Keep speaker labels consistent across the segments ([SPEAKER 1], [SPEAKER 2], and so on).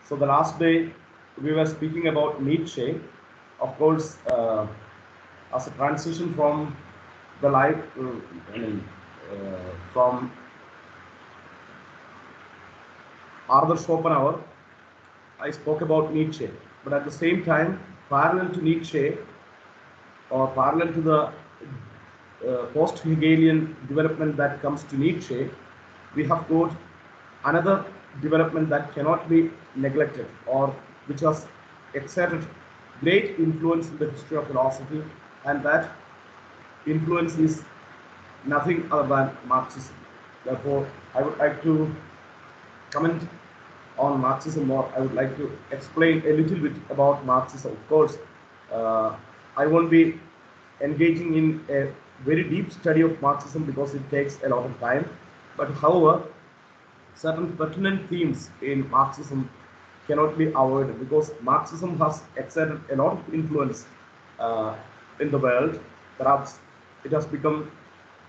[SPEAKER 1] So the last day we were speaking about Nietzsche, of course, as a transition from the life, from Arthur Schopenhauer. I spoke about Nietzsche, but at the same time, parallel to Nietzsche or parallel to the post-Hegelian development that comes to Nietzsche, we have got another development that cannot be neglected or which has exerted great influence in the history of philosophy, and that influence is nothing other than Marxism. Therefore, I would like to comment on Marxism more. I would like to explain a little bit about Marxism. Of course, uh, I won't be engaging in a very deep study of Marxism because it takes a lot of time. But however, certain pertinent themes in Marxism cannot be avoided because Marxism has exerted a lot of influence uh, in the world. Perhaps it has become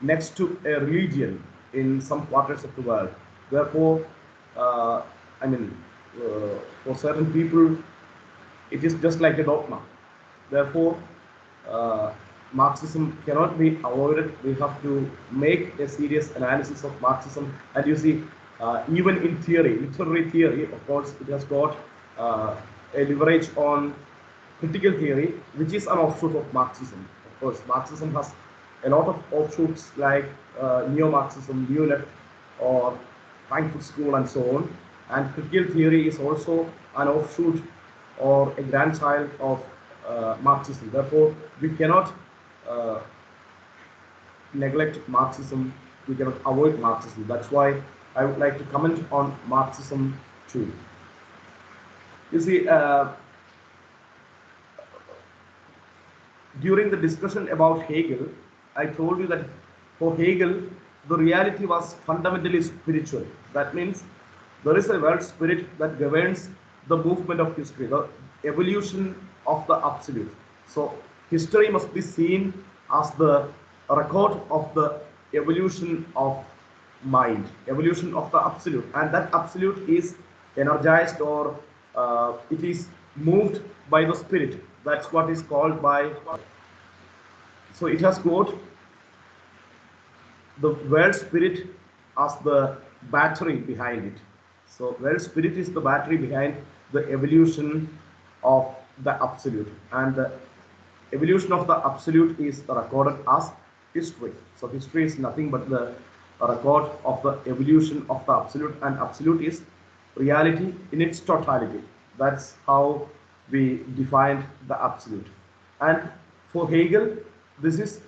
[SPEAKER 1] next to a religion in some quarters of the world. Therefore, uh, I mean, for certain people, it is just like a dogma. Therefore, uh, Marxism cannot be avoided. We have to make a serious analysis of Marxism. And you see, even in theory, literary theory, of course, it has got uh, a leverage on critical theory, which is an offshoot of Marxism. Of course, Marxism has a lot of offshoots like neo-Marxism, neo-left, or Frankfurt School, and so on. And critical theory is also an offshoot or a grandchild of Marxism. Therefore, we cannot uh, neglect Marxism. We cannot avoid Marxism. That's why I would like to comment on Marxism too. You see, during the discussion about Hegel, I told you that for Hegel, the reality was fundamentally spiritual. That means there is a world spirit that governs the movement of history, the evolution of the absolute. So, history must be seen as the record of the evolution of mind, evolution of the absolute, and that absolute is energized or it is moved by the spirit. That's what is called by. So it has got the world spirit as the battery behind it. So world spirit is the battery behind the evolution of the absolute, and the evolution of the absolute is recorded as history. So history is nothing but the record of the evolution of the absolute, and absolute is reality in its totality. That's how we defined the absolute. And for Hegel, this is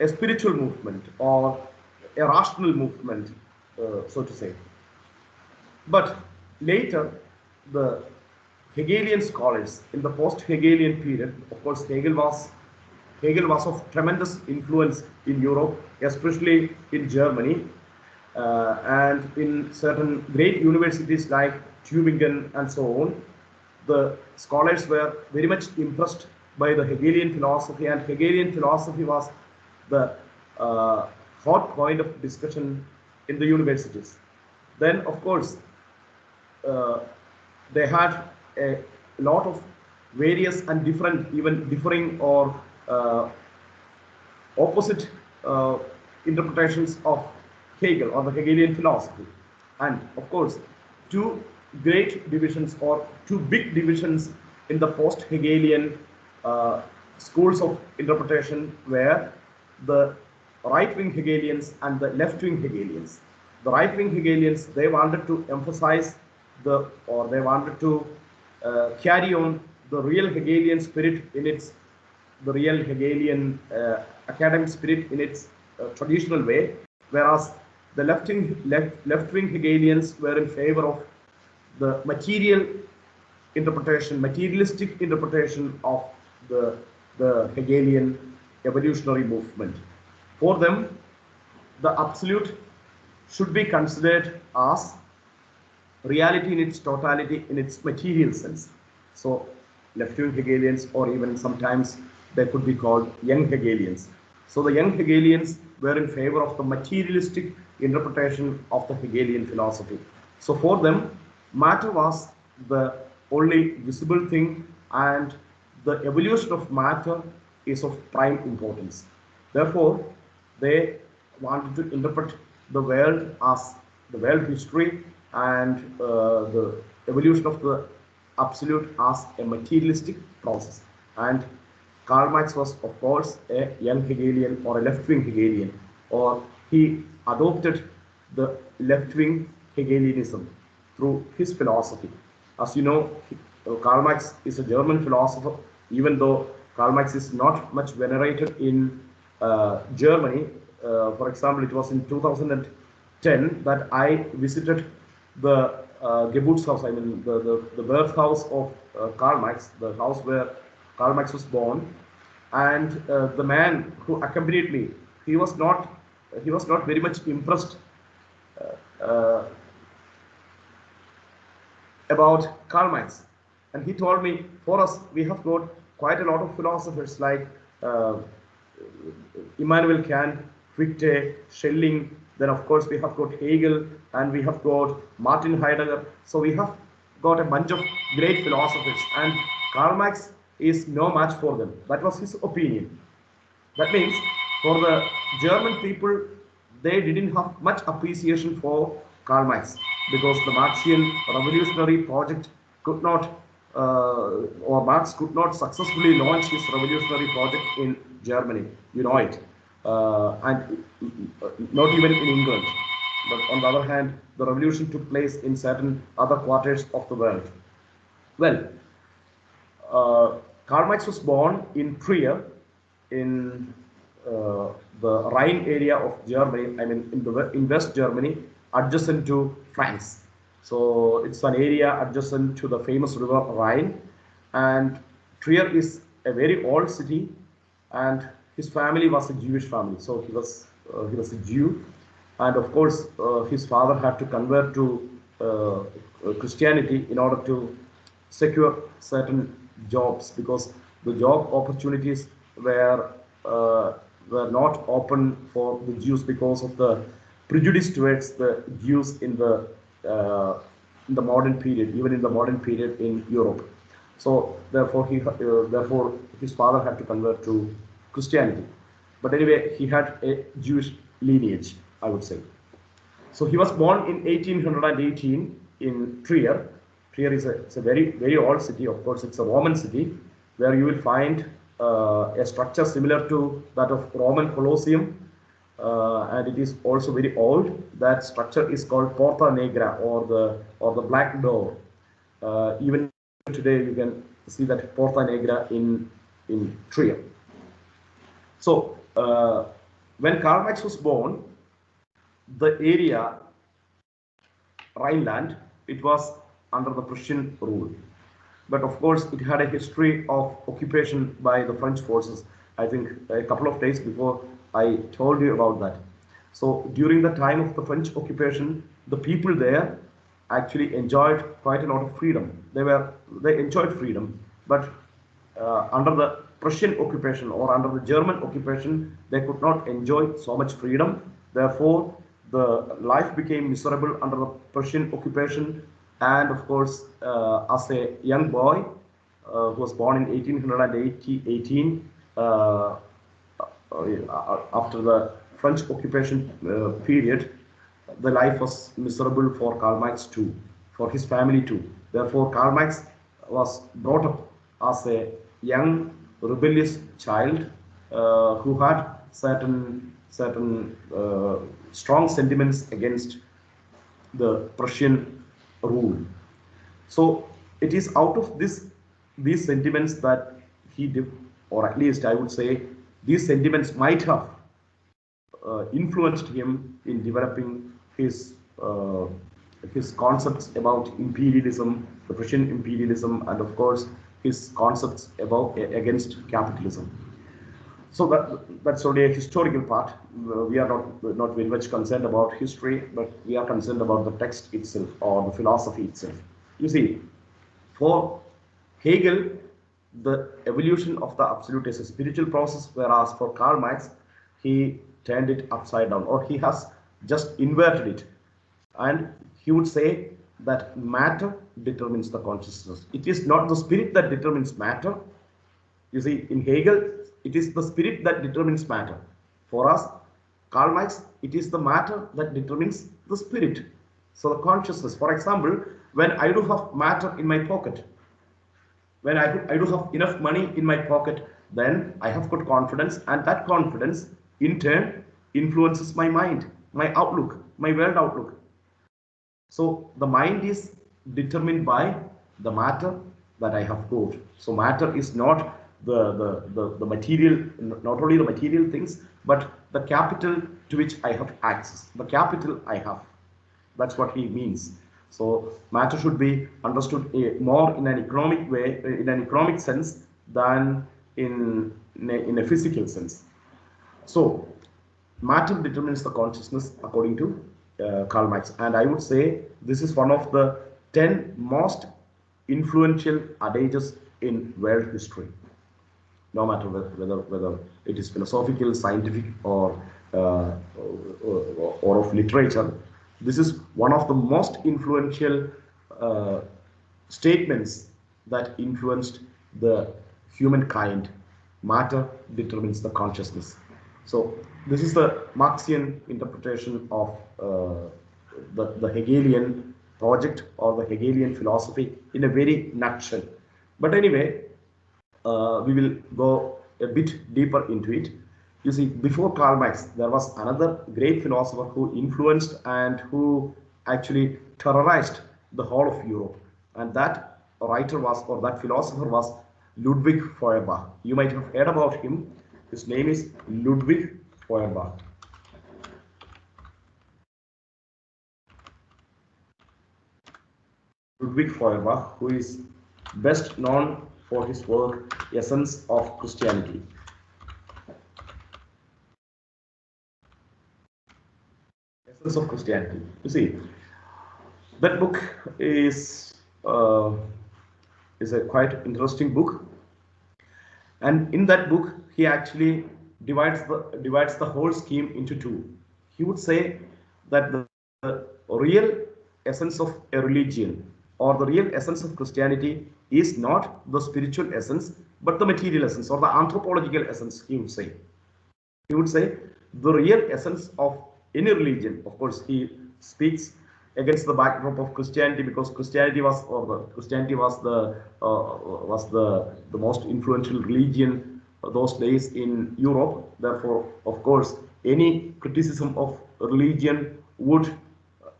[SPEAKER 1] a spiritual movement or a rational movement, so to say. But later, the Hegelian scholars in the post-Hegelian period, of course, Hegel was of tremendous influence in Europe, especially in Germany, and in certain great universities like Tübingen and so on. The scholars were very much impressed by the Hegelian philosophy, and Hegelian philosophy was the hot point of discussion in the universities. Then, of course, uh, they had a lot of various and different, even differing or uh, opposite interpretations of Hegel or the Hegelian philosophy. And of course, two great divisions or two big divisions in the post Hegelian uh, schools of interpretation were the right wing Hegelians and the left wing Hegelians. The right wing Hegelians, they wanted to emphasize they wanted to carry on the real Hegelian spirit in its the real Hegelian academic spirit in its traditional way, whereas the left wing Hegelians were in favor of the materialistic interpretation of the Hegelian evolutionary movement. For them, the absolute should be considered as reality in its totality, in its material sense. So, left-wing Hegelians, or even sometimes they could be called young Hegelians. So, the young Hegelians were in favor of the materialistic interpretation of the Hegelian philosophy. So, for them, matter was the only visible thing, and the evolution of matter is of prime importance. Therefore, they wanted to interpret the world as the world history and the evolution of the absolute as a materialistic process. And Karl Marx was, of course, a young Hegelian or a left-wing Hegelian, or he adopted the left-wing Hegelianism through his philosophy. As you know, Karl Marx is a German philosopher, even though Karl Marx is not much venerated in Germany. For example, it was in 2010 that I visited the Geburtshaus, I mean the birth house of Karl Marx, the house where Karl Marx was born, and the man who accompanied me, he was not very much impressed uh, about Karl Marx. And he told me, for us, we have got quite a lot of philosophers like uh, Immanuel Kant, Fichte, Schelling, then of course we have got Hegel, and we have got Martin Heidegger. So we have got a bunch of great philosophers, and Karl Marx is no match for them. That was his opinion. That means for the German people, they didn't have much appreciation for Karl Marx because the Marxian revolutionary project could not, or Marx could not successfully launch his revolutionary project in Germany. You know it. And not even in England. But on the other hand, the revolution took place in certain other quarters of the world. Well, Karl Marx was born in Trier, in the Rhine area of Germany. I mean, in West Germany, adjacent to France. So it's an area adjacent to the famous river Rhine, and Trier is a very old city, and his family was a Jewish family. So he was a Jew, and of course his father had to convert to Christianity in order to secure certain jobs because the job opportunities were uh, not open for the Jews because of the prejudice towards the Jews in the modern period, even in the modern period in Europe. So therefore his father had to convert to Christianity. But anyway, he had a Jewish lineage, I would say. So he was born in 1818 in Trier. Trier is a very old city. Of course, it's a Roman city where you will find a structure similar to that of Roman Colosseum, and it is also very old. That structure is called Porta Negra, or the Black Door. Even today, you can see that Porta Negra in Trier. So when Karl Marx was born, the area Rhineland, it was under the Prussian rule. But of course, it had a history of occupation by the French forces. I think a couple of days before I told you about that. So during the time of the French occupation, the people there actually enjoyed quite a lot of freedom. They enjoyed freedom, but under the Prussian occupation or under the German occupation, they could not enjoy so much freedom. Therefore, the life became miserable under the Prussian occupation. And of course, as a young boy who was born in 1818, after the French occupation period, the life was miserable for Karl Marx too, for his family too. Therefore, Karl Marx was brought up as a young rebellious child who had certain strong sentiments against the Prussian rule. So it is out of these sentiments that he did, or at least I would say these sentiments might have influenced him in developing his concepts about imperialism, the Prussian imperialism, and of course his concepts about against capitalism. So that's only a historical part. We are not very much concerned about history, but we are concerned about the text itself or the philosophy itself. You see, for Hegel, the evolution of the absolute is a spiritual process, whereas for Karl Marx, he turned it upside down, or he has just inverted it. And he would say that matter determines the consciousness. It is not the spirit that determines matter. You see, in Hegel, it is the spirit that determines matter. For us, Karl Marx, it is the matter that determines the spirit. So the consciousness. For example, when I do have matter in my pocket, when I do have enough money in my pocket, then I have got confidence, and that confidence in turn influences my mind, my outlook, my world outlook. So the mind is determined by the matter that I have got. So matter is not the material, not only the material things, but the capital to which I have access, the capital I have. That's what he means. So matter should be understood more in an economic way, in an economic sense, than in a physical sense. So matter determines the consciousness according to Karl Marx, and I would say this is one of the 10 most influential adages in world history. No matter whether it is philosophical, scientific, or of literature, this is one of the most influential statements that influenced the humankind. Matter determines the consciousness. So this is the Marxian interpretation of the Hegelian project or the Hegelian philosophy in a very nutshell. But anyway, we will go a bit deeper into it. You see, before Karl Marx, there was another great philosopher who influenced and who actually terrorized the whole of Europe. And that writer was, or that philosopher was, Ludwig Feuerbach. You might have heard about him. His name is Ludwig Feuerbach. Ludwig Feuerbach, who is best known for his work Essence of Christianity. Essence of Christianity. You see, that book is a quite interesting book, and in that book he actually divides the whole scheme into two. He would say that the real essence of a religion or the real essence of Christianity is not the spiritual essence but the material essence or the anthropological essence. He would say the real essence of any religion. Of course, he speaks against the backdrop of Christianity, because Christianity was the most influential religion those days in Europe. Therefore, of course, any criticism of religion would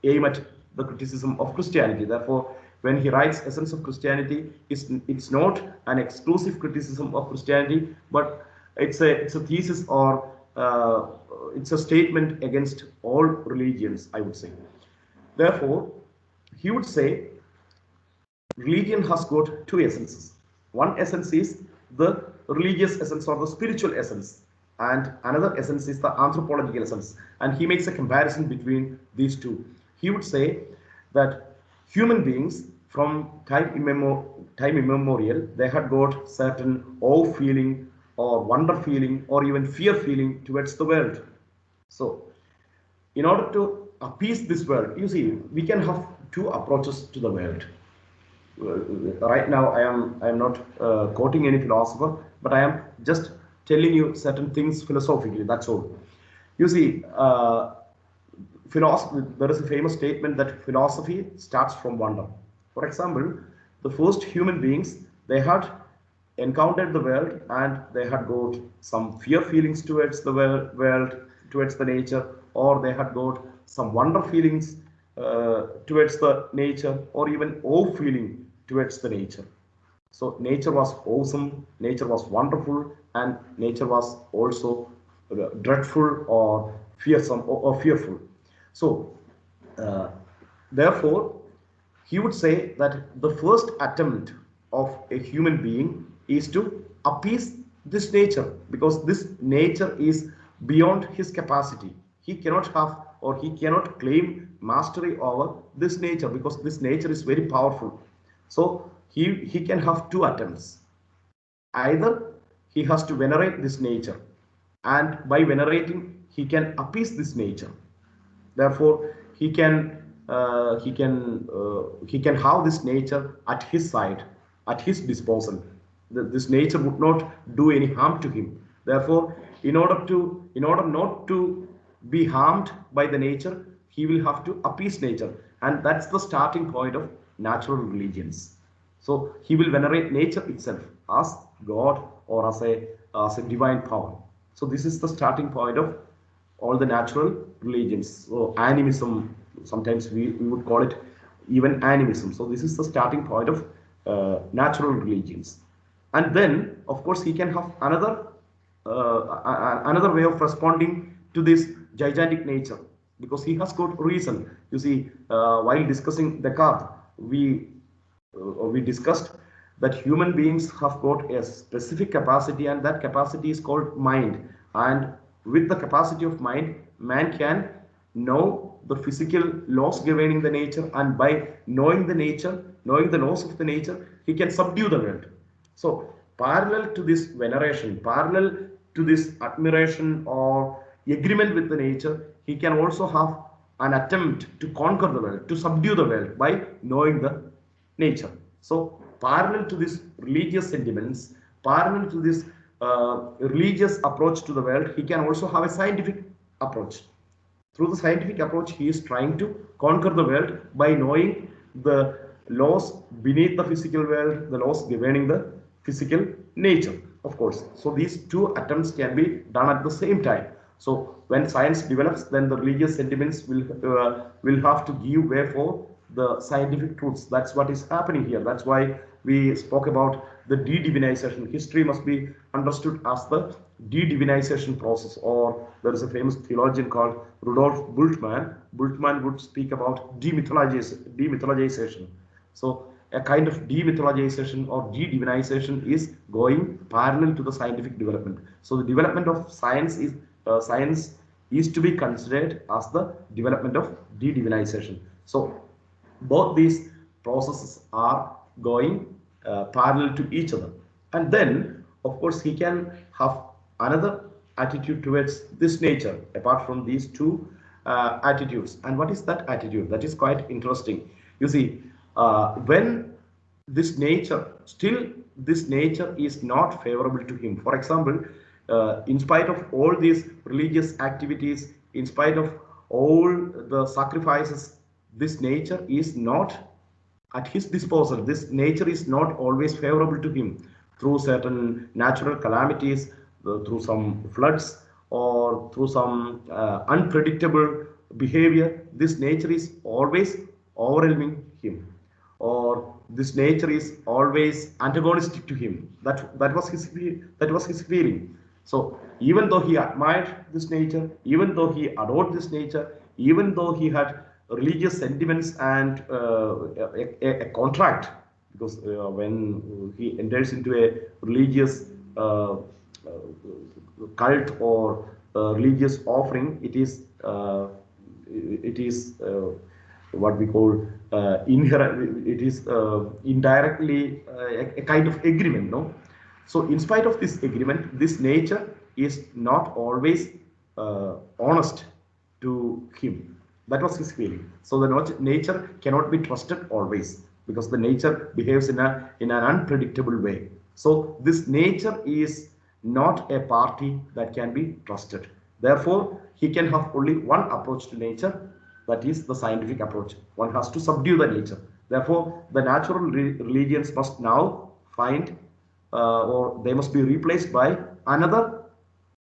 [SPEAKER 1] aim at the criticism of Christianity. Therefore, when he writes Essence of Christianity, it's not an exclusive criticism of Christianity, but it's a thesis, or it's a statement against all religions, I would say. Therefore, he would say religion has got two essences. One essence is the religious essence or the spiritual essence, and another essence is the anthropological essence. And he makes a comparison between these two. He would say that human beings from time immemorial, they had got certain awe feeling or wonder feeling or even fear feeling towards the world. So in order to appease this world, you see, we can have two approaches to the world. Right now I am not quoting any philosopher, but I am just telling you certain things philosophically, that's all. You see, philosophy, there is a famous statement that philosophy starts from wonder. For example, the first human beings, they had encountered the world and they had got some fear feelings towards the world, towards the nature, or they had got some wonder feelings towards the nature, or even awe feeling towards the nature. So nature was awesome, nature was wonderful, and nature was also dreadful or fearsome or fearful. So therefore, he would say that the first attempt of a human being is to appease this nature, because this nature is beyond his capacity. He cannot have, or he cannot claim mastery over this nature, because this nature is very powerful. So he can have two attempts. Either he has to venerate this nature, and by venerating he can appease this nature. Therefore, he can he can have this nature at his side, at his disposal. This nature would not do any harm to him. Therefore, in order not to be harmed by the nature, he will have to appease nature, and that's the starting point of natural religions. So he will venerate nature itself as God or as a divine power. So this is the starting point of all the natural religions. So animism, sometimes we would call it even animism. So this is the starting point of natural religions. And then, of course, he can have another way of responding to this gigantic nature, because he has got reason. You see, while discussing Descartes, we discussed that human beings have got a specific capacity, and that capacity is called mind. And with the capacity of mind, man can know the physical laws governing the nature, and by knowing the nature, knowing the laws of the nature, he can subdue the world. So parallel to this veneration, parallel to this admiration or agreement with the nature, he can also have an attempt to conquer the world, to subdue the world by knowing the nature. So parallel to this religious sentiments, parallel to this religious approach to the world, he can also have a scientific approach. Through the scientific approach, he is trying to conquer the world by knowing the laws beneath the physical world, the laws governing the physical nature, of course. So these two attempts can be done at the same time. So when science develops, then the religious sentiments will have to give way for the scientific truths. That's what is happening here. That's why we spoke about the de-divinization. History must be understood as the de-divinization process. Or there is a famous theologian called Rudolf Bultmann. Bultmann would speak about demythologization. So a kind of demythologization or de-divinization is going parallel to the scientific development. So the development of science is to be considered as the development of de-divinization. So both these processes are going parallel to each other. And then, of course, he can have another attitude towards this nature apart from these two attitudes. And what is that attitude? That is quite interesting. You see, when this nature, still this nature is not favorable to him. For example, in spite of all these religious activities, in spite of all the sacrifices, this nature is not at his disposal. This nature is not always favorable to him. Through certain natural calamities, through some floods, or through some unpredictable behavior, this nature is always overwhelming him, or this nature is always antagonistic to him. That was his feeling. So even though he admired this nature, even though he adored this nature, even though he had religious sentiments and a contract, because when he enters into a religious cult or religious offering, it is what we call inherent. It is indirectly a kind of agreement, no? So in spite of this agreement, this nature is not always honest to him. That was his feeling. So the nature cannot be trusted always, because the nature behaves in an unpredictable way. So this nature is not a party that can be trusted. Therefore, he can have only one approach to nature, that is the scientific approach. One has to subdue the nature. Therefore, the natural religions must now find or they must be replaced by another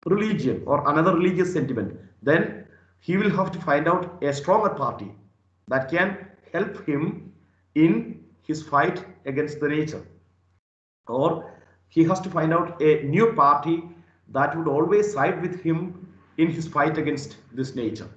[SPEAKER 1] religion or another religious sentiment. Then he will have to find out a stronger party that can help him in his fight against the nature, or he has to find out a new party that would always side with him in his fight against this nature.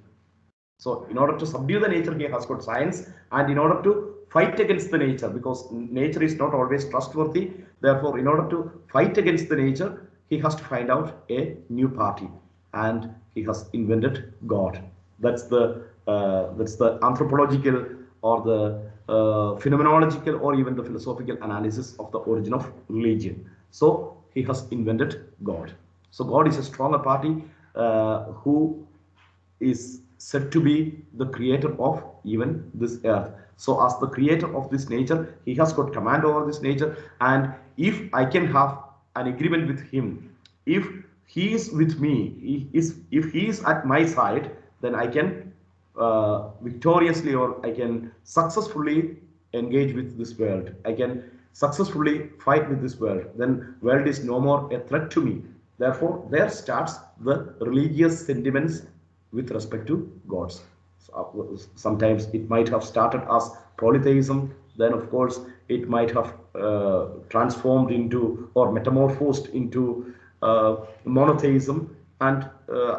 [SPEAKER 1] So in order to subdue the nature, he has got science, and in order to fight against the nature, because nature is not always trustworthy, therefore in order to fight against the nature, he has to find out a new party, and he has invented God. That's the anthropological or the phenomenological or even the philosophical analysis of the origin of religion. So he has invented God. So God is a stronger party who is said to be the creator of even this earth. So as the creator of this nature, he has got command over this nature. And if I can have an agreement with him, if he is with me, if he is at my side, then I can victoriously, or I can successfully engage with this world. I can successfully fight with this world. Then world is no more a threat to me. Therefore, there starts the religious sentiments with respect to gods. So, sometimes it might have started as polytheism. Then, of course, it might have transformed into or metamorphosed into monotheism. And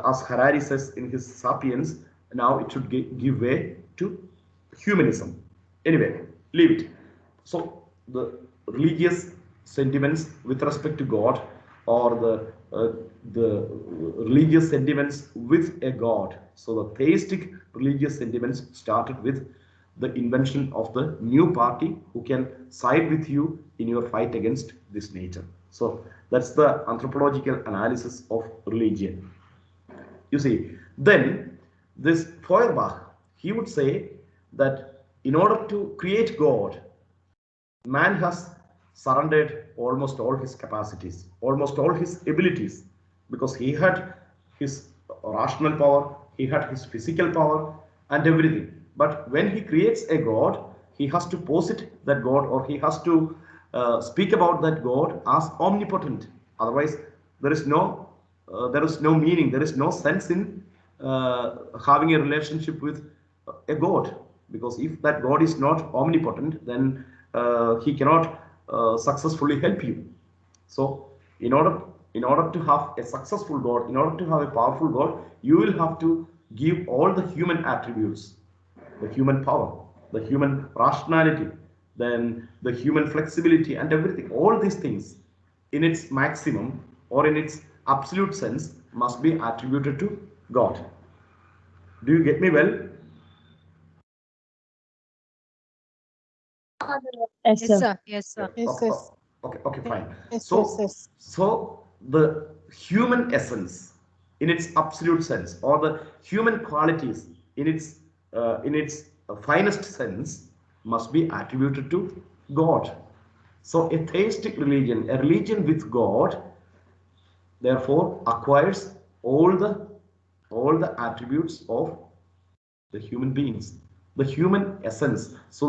[SPEAKER 1] as Harari says in his Sapiens, now it should give way to humanism. Anyway, leave it. So the religious sentiments with respect to God, or the religious sentiments with a God. So the theistic religious sentiments started with the invention of the new party who can side with you in your fight against this nature. So that's the anthropological analysis of religion. You see, then this Feuerbach, he would say that in order to create God, man has surrendered almost all his capacities, almost all his abilities, because he had his rational power, he had his physical power, and everything. But when he creates a God, he has to posit that God, or he has to speak about that God as omnipotent. Otherwise, there is no meaning, there is no sense in having a relationship with a God, because if that God is not omnipotent, then he cannot successfully help you. So in order to have a successful God, in order to have a powerful God, you will have to give all the human attributes, the human power, the human rationality, then the human flexibility, and everything. All these things in its maximum or in its absolute sense must be attributed to God. Do you get me well?
[SPEAKER 2] Yes,
[SPEAKER 3] Yes,
[SPEAKER 2] sir.
[SPEAKER 3] sir.
[SPEAKER 2] Yes,
[SPEAKER 1] Yeah.
[SPEAKER 2] sir.
[SPEAKER 3] yes,
[SPEAKER 1] Okay.
[SPEAKER 3] yes,
[SPEAKER 1] Okay. Okay. Fine.
[SPEAKER 3] yes, yes,
[SPEAKER 1] So,
[SPEAKER 3] yes.
[SPEAKER 1] so the human essence, in its absolute sense, or the human qualities in its finest sense, must be attributed to God. So, a theistic religion, a religion with God, therefore acquires all the attributes of the human beings, the human essence. So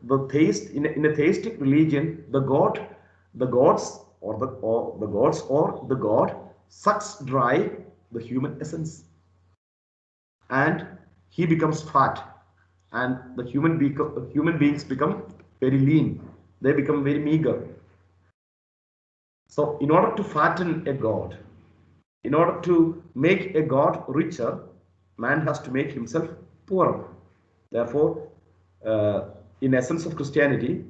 [SPEAKER 1] the theist in a theistic religion, the gods or the god sucks dry the human essence, and he becomes fat, and the human beings become very lean. They become very meager. So in order to fatten a god, in order to make a god richer, man has to make himself poorer. Therefore, in essence of Christianity,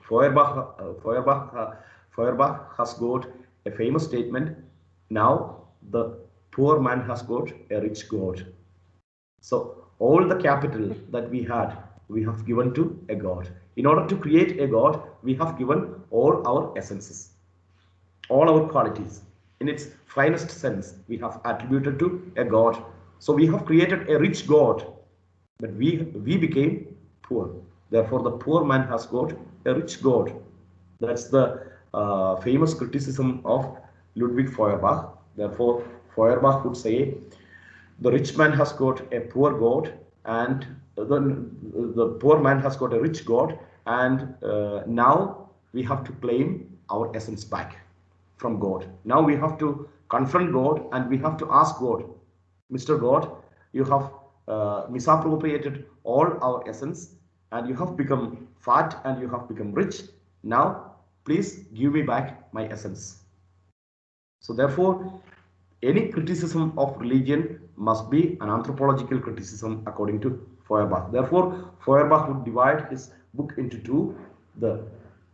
[SPEAKER 1] Feuerbach, uh, Feuerbach, uh, Feuerbach has got a famous statement. Now the poor man has got a rich God. So all the capital that we had, we have given to a God. In order to create a God, we have given all our essences, all our qualities in its finest sense we have attributed to a god. So we have created a rich god, but we became poor. Therefore the poor man has got a rich god. That's the famous criticism of Ludwig Feuerbach. Therefore Feuerbach would say the rich man has got a poor god, and the poor man has got a rich god, and now we have to claim our essence back from God. Now we have to confront God, and we have to ask God, Mr. God, you have misappropriated all our essence, and you have become fat, and you have become rich. Now please give me back my essence. So therefore, any criticism of religion must be an anthropological criticism according to Feuerbach. Therefore, Feuerbach would divide his book into two: the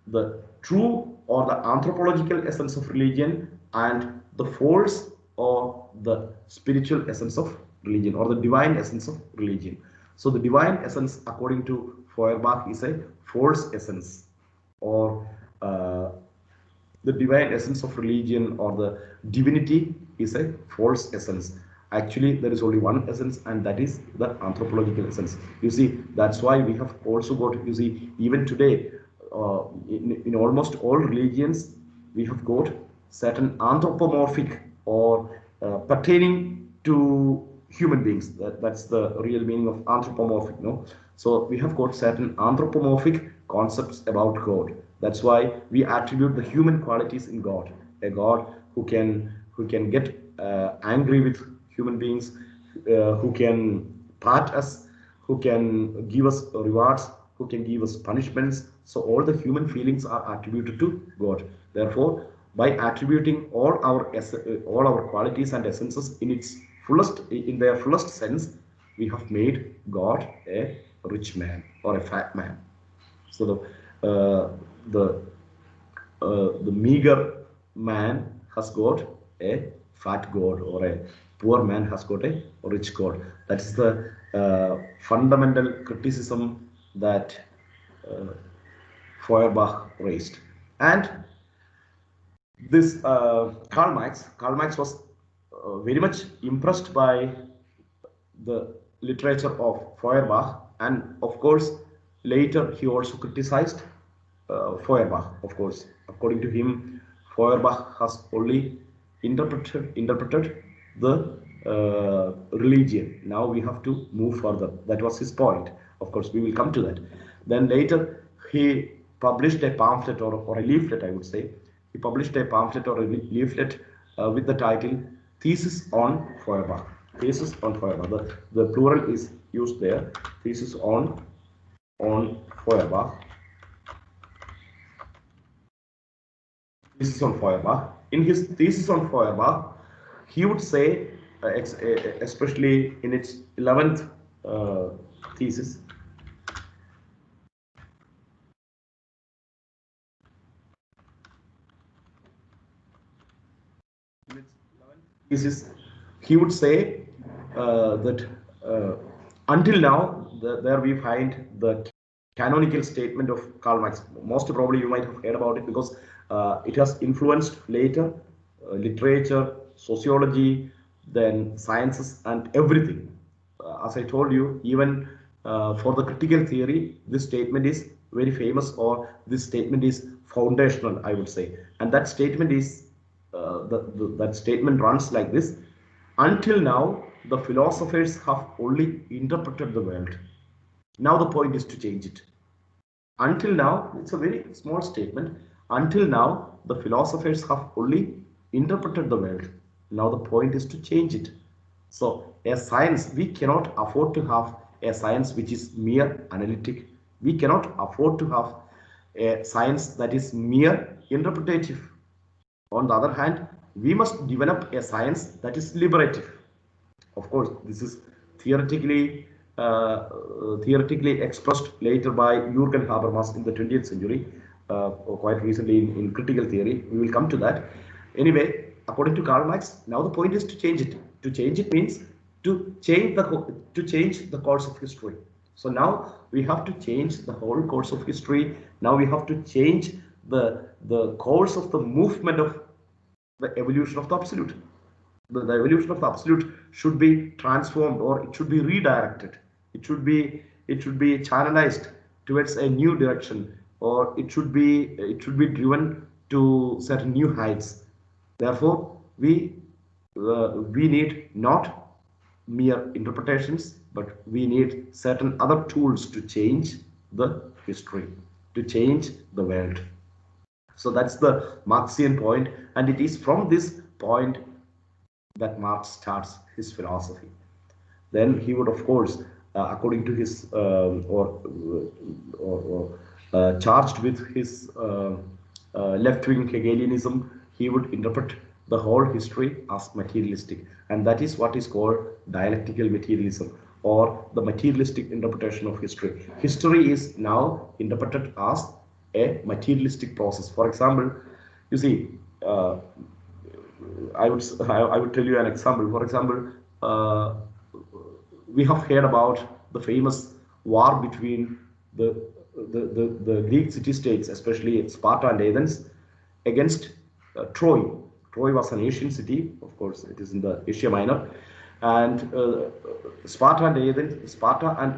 [SPEAKER 1] the true or the anthropological essence of religion, and the false or the spiritual essence of religion, or the divine essence of religion. So the divine essence according to Feuerbach is a false essence, or the divine essence of religion or the divinity is a false essence. Actually, there is only one essence, and that is the anthropological essence. You see, that's why we have also got, you see, even today, in almost all religions, we have got certain anthropomorphic or pertaining to human beings. That's the real meaning of anthropomorphic, no? So we have got certain anthropomorphic concepts about God. That's why we attribute the human qualities in God. A God who can get angry with human beings, who can part us, who can give us rewards, who can give us punishments. So all the human feelings are attributed to God. Therefore, by attributing all our qualities and essences in their fullest sense, we have made God a rich man or a fat man. So the the meager man has got a fat god, or a poor man has got a rich god. That is the fundamental criticism that uh, Feuerbach raised. And this Karl Marx was very much impressed by the literature of Feuerbach, and of course, later he also criticized Feuerbach. Of course, according to him, Feuerbach has only interpreted the religion. Now we have to move further. That was his point. Of course, we will come to that. Then later he published a pamphlet, or a leaflet, I would say. He published a pamphlet or a leaflet with the title Thesis on Feuerbach. Thesis on Feuerbach. The plural is used there. Thesis on Feuerbach. Thesis on Feuerbach. In his thesis on Feuerbach, he would say, especially in its 11th thesis, thesis, he would say that until now, there we find the canonical statement of Karl Marx. Most probably, you might have heard about it because it has influenced later literature, sociology, then sciences, and everything. As I told you, even for the critical theory, this statement is very famous, or this statement is foundational, I would say. And that statement is that statement runs like this: until now, the philosophers have only interpreted the world. Now the point is to change it. Until now, it's a very small statement. Until now, the philosophers have only interpreted the world. Now the point is to change it. So, a science, we cannot afford to have a science which is mere analytic. We cannot afford to have a science that is mere interpretative. On the other hand, we must develop a science that is liberative. Of course, this is theoretically theoretically expressed later by Jürgen Habermas in the 20th century, quite recently in critical theory. We will come to that. Anyway, according to Karl Marx, now the point is to change it. To change it means to change the course of history. So now we have to change the whole course of history. Now we have to change the course of the movement of the evolution of the absolute. The evolution of the absolute should be transformed, or it should be redirected. It should be channelized towards a new direction, or it should be driven to certain new heights. Therefore, we need not mere interpretations, but we need certain other tools to change the history, to change the world. So that's the Marxian point, and it is from this point that Marx starts his philosophy. Then he would, of course, according to his charged with his left-wing Hegelianism, he would interpret the whole history as materialistic, and that is what is called dialectical materialism, or the materialistic interpretation of history. History is now interpreted as a materialistic process. For example, you see, I would tell you an example. For example, we have heard about the famous war between the Greek city-states, especially Sparta and Athens, against Troy. Troy was an Asian city, of course, it is in the Asia Minor. And Sparta and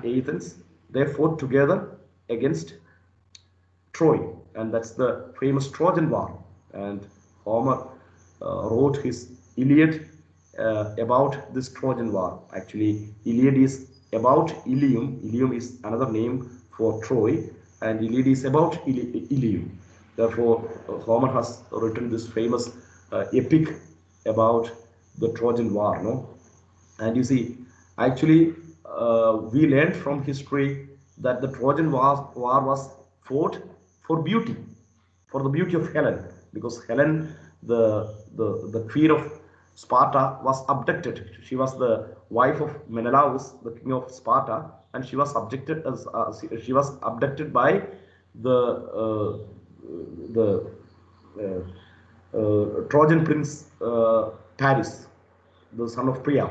[SPEAKER 1] Athens, they fought together against Troy, and that's the famous Trojan War. And Homer wrote his Iliad about this Trojan War. Actually, Iliad is about Ilium. Ilium is another name for Troy, and Iliad is about Ilium. Therefore, Homer has written this famous epic about the Trojan War. No, and you see, actually, we learned from history that the War was fought for beauty, for the beauty of Helen, because Helen, the queen of Sparta, was abducted. She was the wife of Menelaus, the king of Sparta, and she was abducted by the Trojan prince Paris, the son of Priam,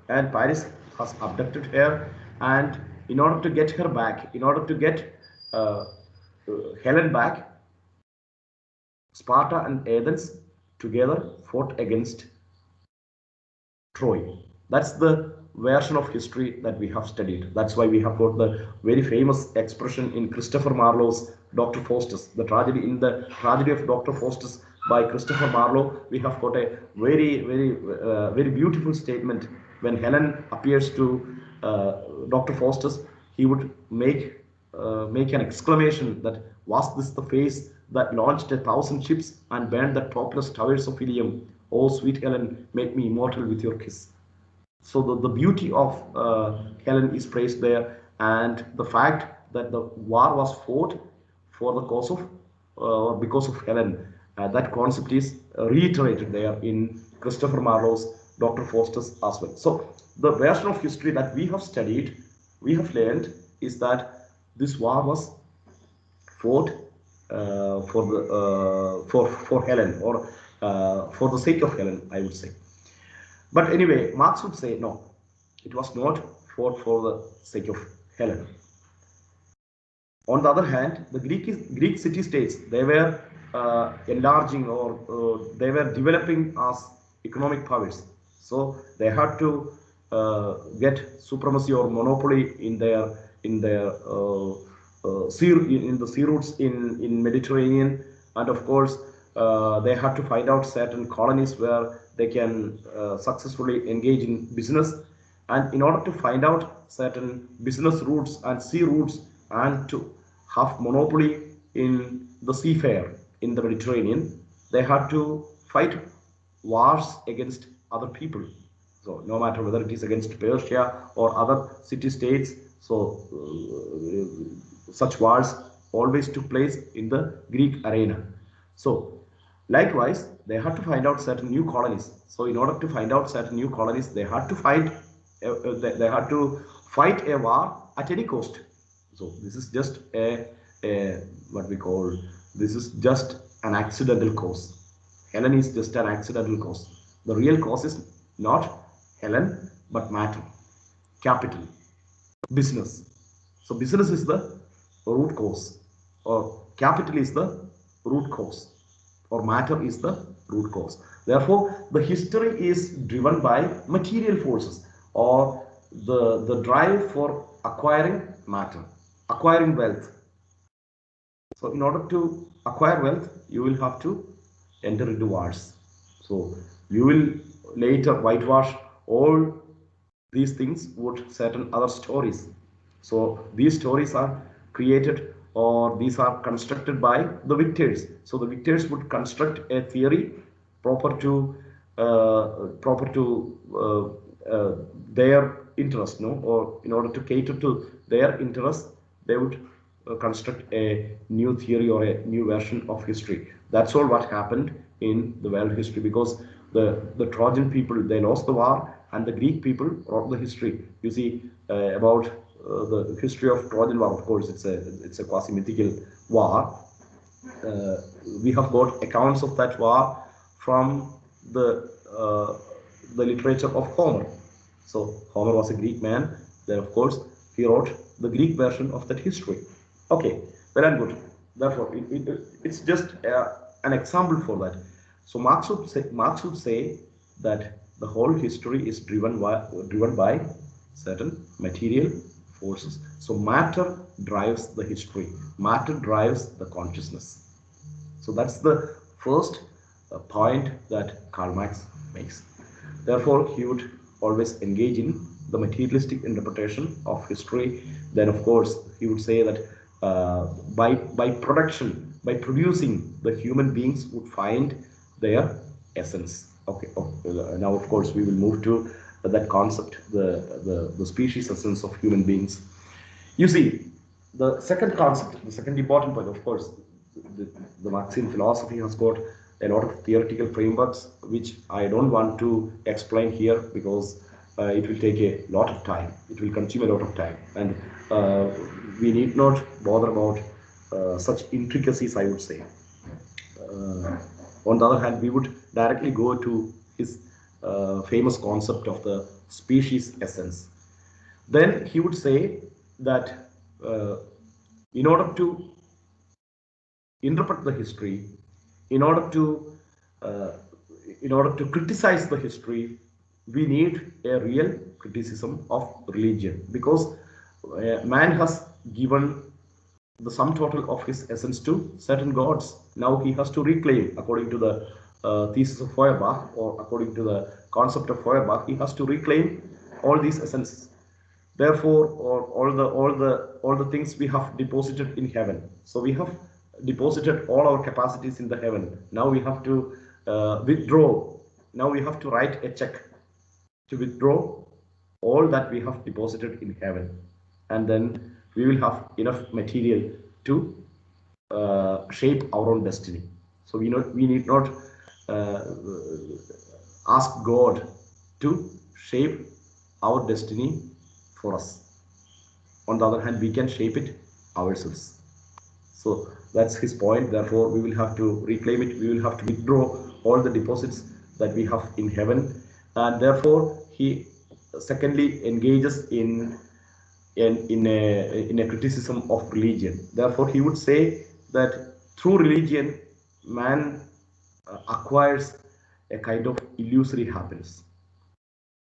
[SPEAKER 1] and Paris has abducted her. And in order to get her back, in order to get uh, Helen back, Sparta and Athens together fought against Troy. That's the version of history that we have studied. That's why we have got the very famous expression in Christopher Marlowe's Dr. Faustus, the tragedy in the tragedy of Dr. Faustus by Christopher Marlowe. We have got a very beautiful statement when Helen appears to Dr. Faustus. He would make an exclamation that was this the face that launched 1,000 ships and burned the topless towers of Ilium? Oh, sweet Helen, make me immortal with your kiss. So the beauty of Helen is praised there, and the fact that the war was fought for the cause of because of Helen, that concept is reiterated there in Christopher Marlowe's Dr. Faustus as well. So the version of history that we have studied, we have learned, is that this war was fought for Helen, or for the sake of Helen, I would say. But anyway, Marx would say no, it was not fought for the sake of Helen. On the other hand, the Greek city-states, they were enlarging, or they were developing as economic powers. So they had to get supremacy or monopoly in their in the sea routes in Mediterranean, and of course they had to find out certain colonies where they can successfully engage in business. And in order to find out certain business routes and sea routes, and to have monopoly in the seafare in the Mediterranean, they had to fight wars against other people. So no matter whether it is against Persia or other city-states, so such wars always took place in the Greek arena. So likewise, they had to find out certain new colonies. So in order to find out certain new colonies, they had to they had to fight a war at any cost. So this is just a what we call, this is just an accidental cause. Helen is just an accidental cause. The real cause is not Helen, but matter, capital, business. So business is the root cause, or capital is the root cause, or matter is the root cause. Therefore, the history is driven by material forces, or the drive for acquiring matter, acquiring wealth. So in order to acquire wealth, you will have to enter into wars. So you will later whitewash all these things with certain other stories. So these stories are created, or these are constructed by the victors. So the victors would construct a theory proper to their interest, no, or in order to cater to their interest, they would construct a new theory or a new version of history. That's all what happened in the world history, because the Trojan people, they lost the war, and the Greek people wrote the history. You see about the history of Trojan War. Of course, it's a quasi mythical war. We have got accounts of that war from the literature of Homer. So Homer was a Greek man. Then of course he wrote the Greek version of that history. Okay, well and good. Therefore, it's just an example for that. So Marx would say that the whole history is driven by certain material forces. So matter drives the history. Matter drives the consciousness. So that's the first point that Karl Marx makes. Therefore, he would always engage in the materialistic interpretation of history. Then, of course, he would say that by production, by producing, the human beings would find their essence. Okay. Now, of course, we will move to that concept, the species essence of human beings. You see, the second concept, the second important point, of course, the Marxian philosophy has got a lot of theoretical frameworks, which I don't want to explain here because it will take a lot of time. It will consume a lot of time, and we need not bother about such intricacies, I would say. On the other hand, we would directly go to his famous concept of the species essence. Then he would say that in order to interpret the history, in order to uh, criticize the history, we need a real criticism of religion, because man has given the sum total of his essence to certain gods. Now he has to reclaim, according to the thesis of Feuerbach, or according to the concept of Feuerbach, he has to reclaim all these essences. Therefore, or all the things we have deposited in heaven. So we have deposited all our capacities in the heaven. Now we have to withdraw. Now we have to write a check to withdraw all that we have deposited in heaven, and then we will have enough material to shape our own destiny. So we need not uh, ask God to shape our destiny for us. On the other hand, we can shape it ourselves. So that's his point. Therefore, we will have to reclaim it. We will have to withdraw all the deposits that we have in heaven. And therefore, he secondly engages in a criticism of religion. Therefore, he would say that through religion, man acquires a kind of illusory happiness.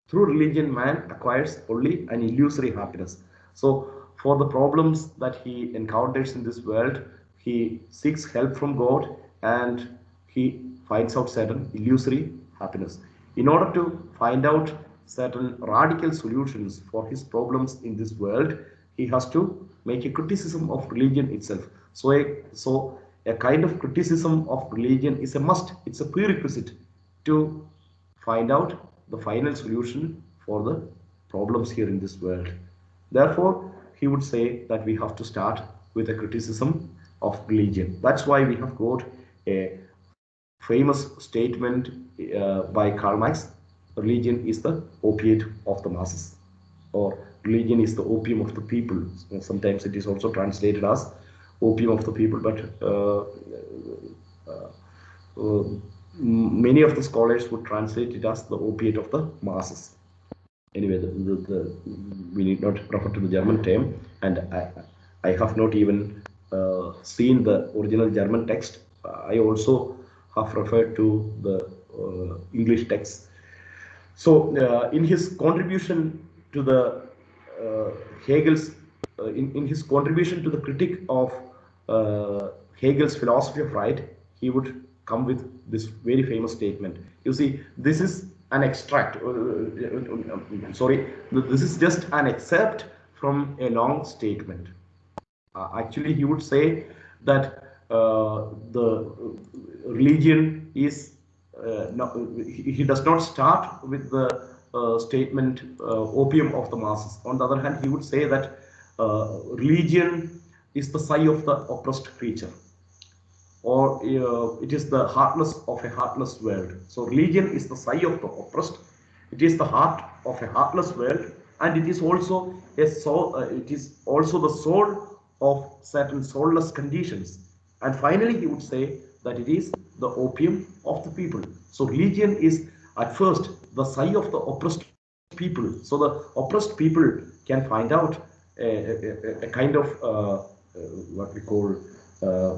[SPEAKER 1] Through religion, man acquires only an illusory happiness. So, for the problems that he encounters in this world, he seeks help from God, and he finds out certain illusory happiness. In order to find out certain radical solutions for his problems in this world, he has to make a criticism of religion itself. So a kind of criticism of religion is a must, it's a prerequisite to find out the final solution for the problems here in this world. Therefore, he would say that we have to start with a criticism of religion. That's why we have got a famous statement by Karl Marx: religion is the opiate of the masses, or religion is the opium of the people. Sometimes it is also translated as opium of the people, but many of the scholars would translate it as the opiate of the masses. Anyway, we need not refer to the German term, and I have not even seen the original German text. I also have referred to the English text. So, in his contribution to the Hegel's, in his contribution to the critique of Hegel's philosophy of right, he would come with this very famous statement. You see, this is an extract. Sorry, this is just an excerpt from a long statement. Actually, he would say that the religion is he does not start with the statement opium of the masses. On the other hand, he would say that religion is the sigh of the oppressed creature, or it is the heartless of a heartless world. So religion is the sigh of the oppressed, it is the heart of a heartless world, and it is also a soul, it is also the soul of certain soulless conditions. And finally, he would say that it is the opium of the people. So religion is at first the sigh of the oppressed people. So the oppressed people can find out a kind of what we call uh,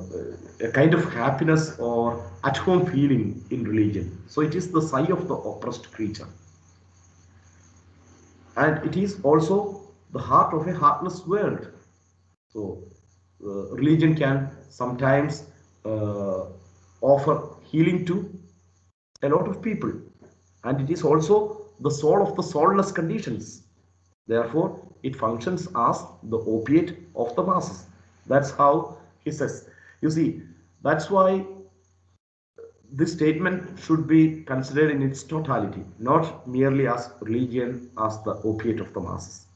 [SPEAKER 1] a kind of happiness or at home feeling in religion. So it is the sigh of the oppressed creature. And it is also the heart of a heartless world. So religion can sometimes uh, offer healing to a lot of people. And it is also the soul of the soulless conditions. Therefore, it functions as the opiate of the masses. That's how he says. You see, that's why this statement should be considered in its totality, not merely as religion as the opiate of the masses.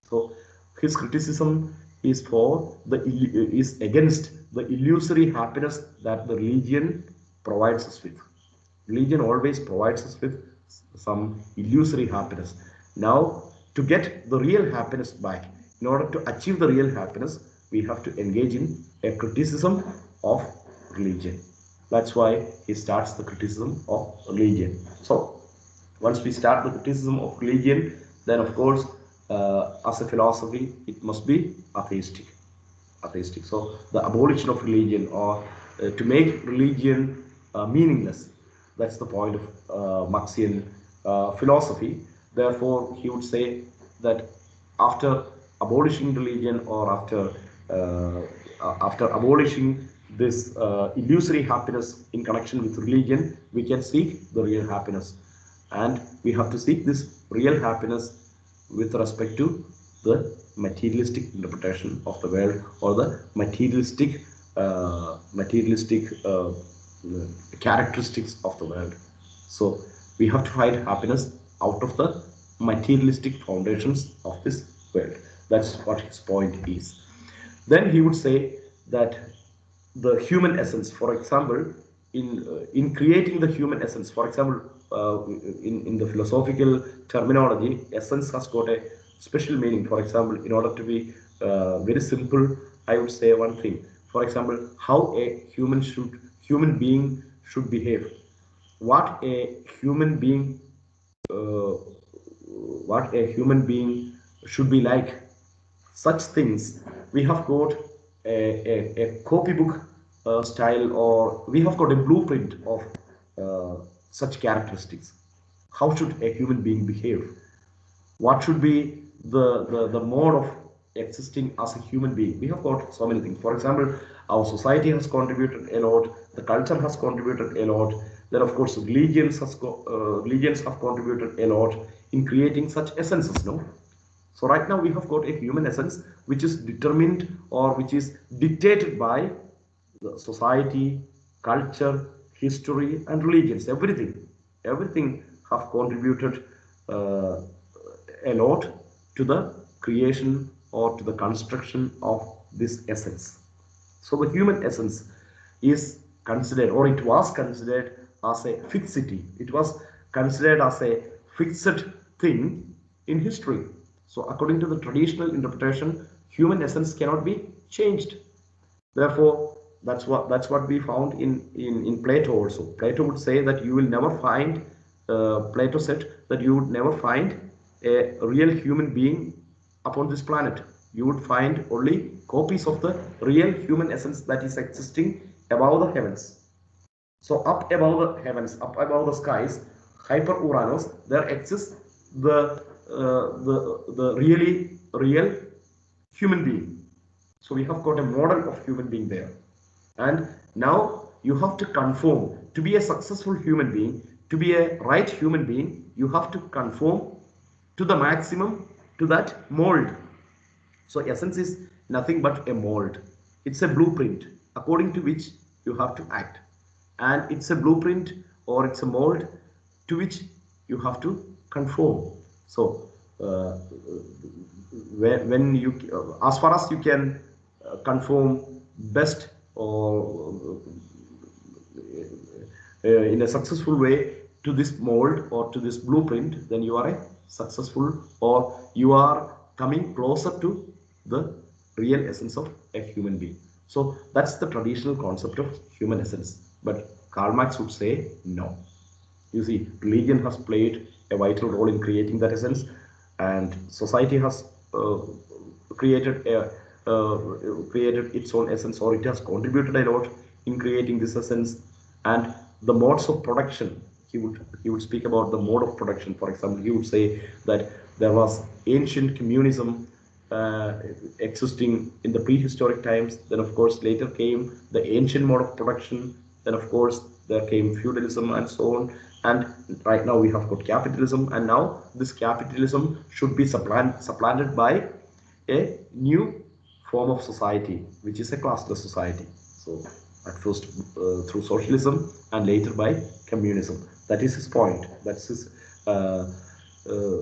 [SPEAKER 1] So his criticism is for the is against the illusory happiness that the religion provides us with. Religion always provides us with some illusory happiness. Now, to get the real happiness back, in order to achieve the real happiness, we have to engage in a criticism of religion. That's why he starts the criticism of religion. So, once we start the criticism of religion, then of course, as a philosophy, it must be atheistic. Atheistic. So the abolition of religion, or to make religion meaningless, that's the point of Marxian philosophy. Therefore, he would say that after abolishing religion, or after abolishing this illusory happiness in connection with religion, we can seek the real happiness. And we have to seek this real happiness with respect to the materialistic interpretation of the world, or the materialistic characteristics of the world. So we have to find happiness out of the materialistic foundations of this world. That's what his point is. Then he would say that the human essence, for example, in creating the human essence, for example, in the philosophical terminology, essence has got a special meaning. For example, in order to be very simple, I would say one thing. For example, how a human being should behave, what a human being uh, what a human being should be like, such things. We have got a copybook style, or we have got a blueprint of such characteristics. How should a human being behave? What should be the mode of existing as a human being? We have got so many things. For example, our society has contributed a lot, the culture has contributed a lot, then of course religions have contributed a lot in creating such essences, no? So right now we have got a human essence which is determined, or which is dictated by the society, culture, history, and religions. Everything have contributed uh, a lot to the creation, or to the construction of this essence. So the human essence is considered, or it was considered as a fixity. It was considered as a fixed thing in history. So according to the traditional interpretation, human essence cannot be changed. Therefore, that's what we found in Plato also. Plato would say that you will never find, Plato said that you would never find a real human being upon this planet. You would find only copies of the real human essence that is existing above the heavens. So up above the heavens, up above the skies, hyper Uranus, there exists the really real human being. So we have got a model of human being there. And now you have to conform to be a successful human being, to be a right human being. You have to conform to the maximum to that mold. So essence is nothing but a mold. It's a blueprint according to which you have to act. And it's a blueprint, or it's a mold to which you have to conform. So when you, as far as you can conform best, or in a successful way to this mold, or to this blueprint, then you are a successful, or you are coming closer to the real essence of a human being. So that's the traditional concept of human essence. But Karl Marx would say no. You see, religion has played a vital role in creating that essence, and society has created created its own essence, or it has contributed a lot in creating this essence. And the modes of production, he would speak about the mode of production. For example, he would say that there was ancient communism uh, existing in the prehistoric times. Then of course later came the ancient mode of production. Then of course there came feudalism and so on. And right now we have got capitalism, and now this capitalism should be supplanted by a new form of society, which is a classless society. So at first through socialism, and later by communism. That is his point. That's his uh, uh,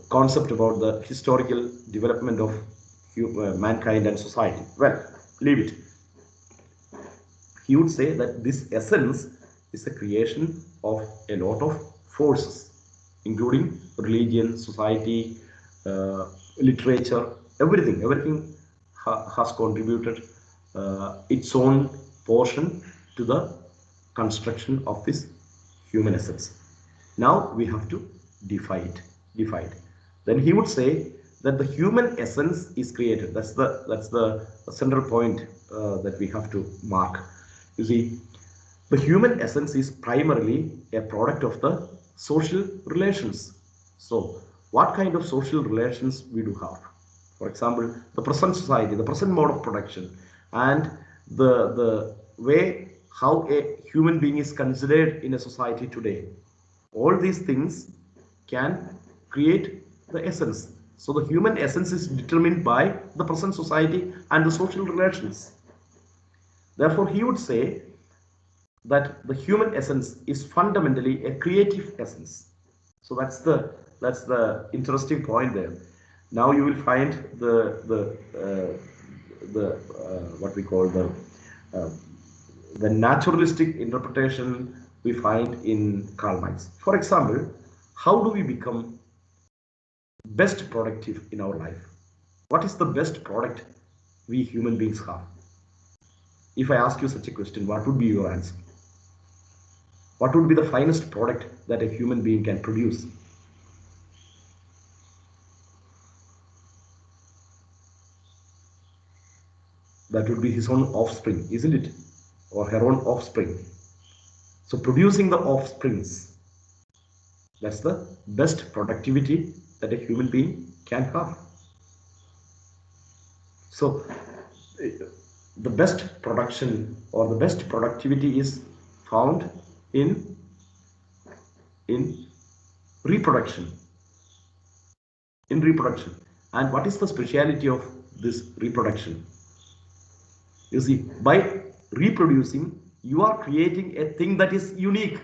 [SPEAKER 1] concept about the historical development of mankind and society. Well, leave it. He would say that this essence is a creation of a lot of forces, including religion, society, literature, everything. Everything has contributed its own portion to the construction of this human essence. Now we have to define it. Then he would say that the human essence is created. That's the central point that we have to mark. You see, the human essence is primarily a product of the social relations. So, what kind of social relations we do have? For example, the present society, the present mode of production, and the way how a human being is considered in a society today. All these things can create the essence. So the human essence is determined by the present society and the social relations. Therefore, he would say that the human essence is fundamentally a creative essence. So that's the interesting point there. Now you will find what we call uh, the naturalistic interpretation we find in Karl Marx. For example, how do we become best productive in our life? What is the best product we human beings have? If I ask you such a question, what would be your answer? What would be the finest product that a human being can produce? That would be his own offspring, isn't it? Or her own offspring. So producing the offsprings, that's the best productivity that a human being can have. So the best production or the best productivity is found in reproduction. In reproduction. And what is the speciality of this reproduction? You see, by reproducing, you are creating a thing that is unique.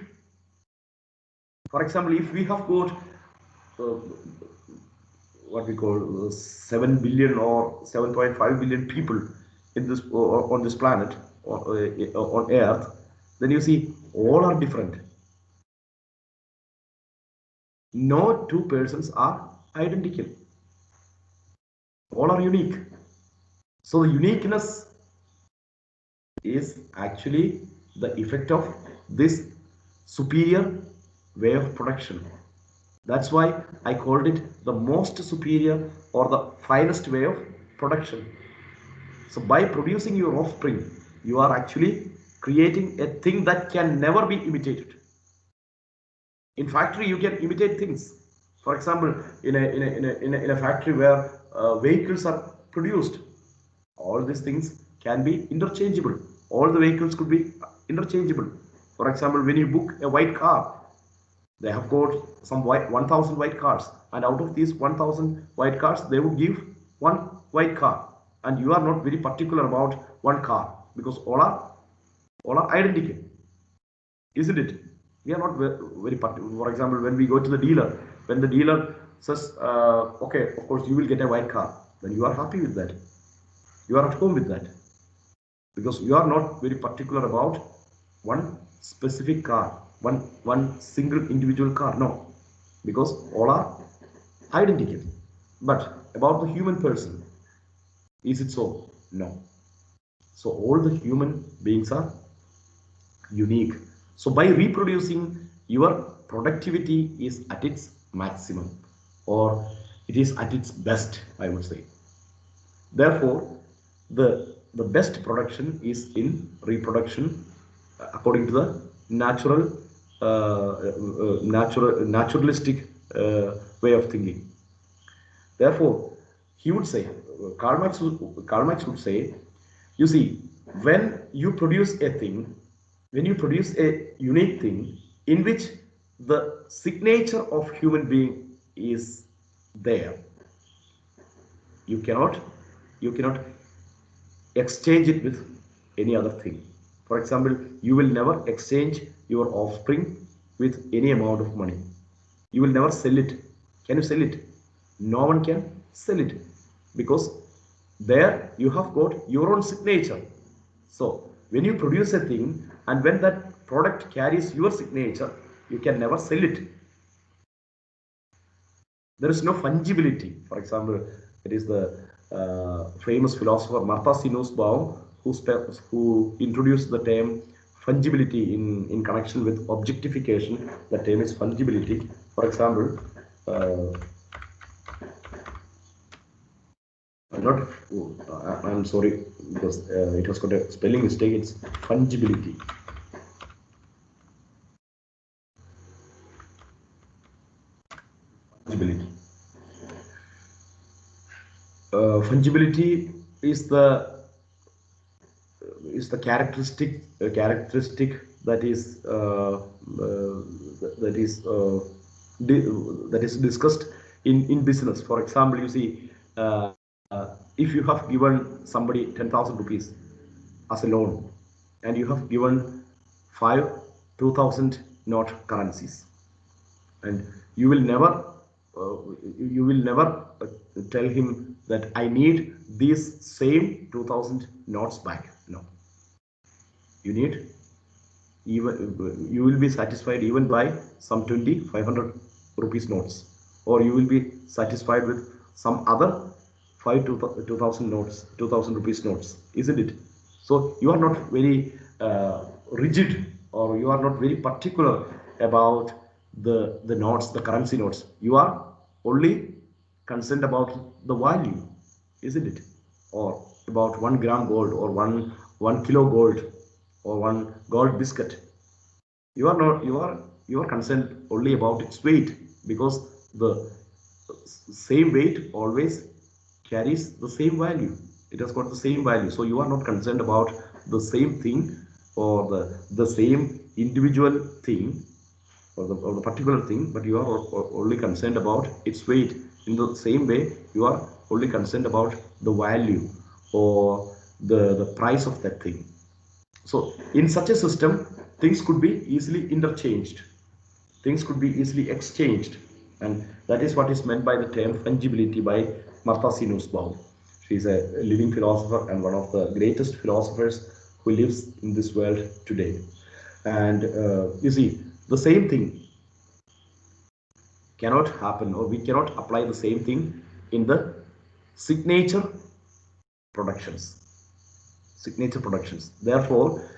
[SPEAKER 1] For example, if we have got what we call 7 billion or 7.5 billion people in this on this planet, on Earth, then you see all are different. No two persons are identical. All are unique. So the uniqueness is actually the effect of this superior way of production. That's why I called it the most superior or the finest way of production. So by producing your offspring, you are actually creating a thing that can never be imitated. In factory, you can imitate things. For example, in a factory where vehicles are produced, all these things can be interchangeable. All the vehicles could be interchangeable. For example, when you book a white car, they have got some 1,000 white cars, and out of these 1,000 white cars, they would give one white car, and you are not very particular about one car because all are identical, isn't it? We are not very particular. For example, when we go to the dealer, when the dealer says, okay, of course you will get a white car, then you are happy with that. You are at home with that because you are not very particular about one specific car, one single individual car. No, because all are identical. But about the human person, is it so? No. So all the human beings are unique. So by reproducing, your productivity is at its maximum, or it is at its best, I would say. Therefore, the best production is in reproduction according to the naturalistic way of thinking. Therefore, he would say, Karl Marx would say, you see, when you produce a thing, when you produce a unique thing in which the signature of human being is there, you cannot exchange it with any other thing. For example, you will never exchange your offspring with any amount of money. You will never sell it. Can you sell it? No one can sell it, because there you have got your own signature. So when you produce a thing and when that product carries your signature, you can never sell it. There is no fungibility. For example, it is the famous philosopher Martha Nussbaum who introduced the term fungibility in connection with objectification. The term is fungibility. For example, I'm sorry, because it has got a spelling mistake. It's fungibility. Fungibility is the characteristic that is discussed in business. For example, you see, if you have given somebody 10,000 rupees as a loan, and you have given 5 2,000 note currencies, and you will never tell him that I need these same 2,000 notes back. No, you will be satisfied even by some 500 rupees notes, or you will be satisfied with some other 2,000 notes, 2,000 rupees notes, isn't it? So you are not very rigid, or you are not very particular about the notes, the currency notes. You are only concerned about the value, isn't it? Or about 1 gram gold, or 1 kilo gold, or 1 gold biscuit. You are concerned only about its weight, because the same weight always carries the same value. It has got the same value. So you are not concerned about the same thing, or the same individual thing, or the particular thing, but you are only concerned about its weight. In the same way, you are only concerned about the value, or the price of that thing. So in such a system, things could be easily interchanged. Things could be easily exchanged. And that is what is meant by the term fungibility by Martha Nussbaum. She is a living philosopher and one of the greatest philosophers who lives in this world today. And you see, the same thing cannot happen, or we cannot apply the same thing in the signature productions. Therefore,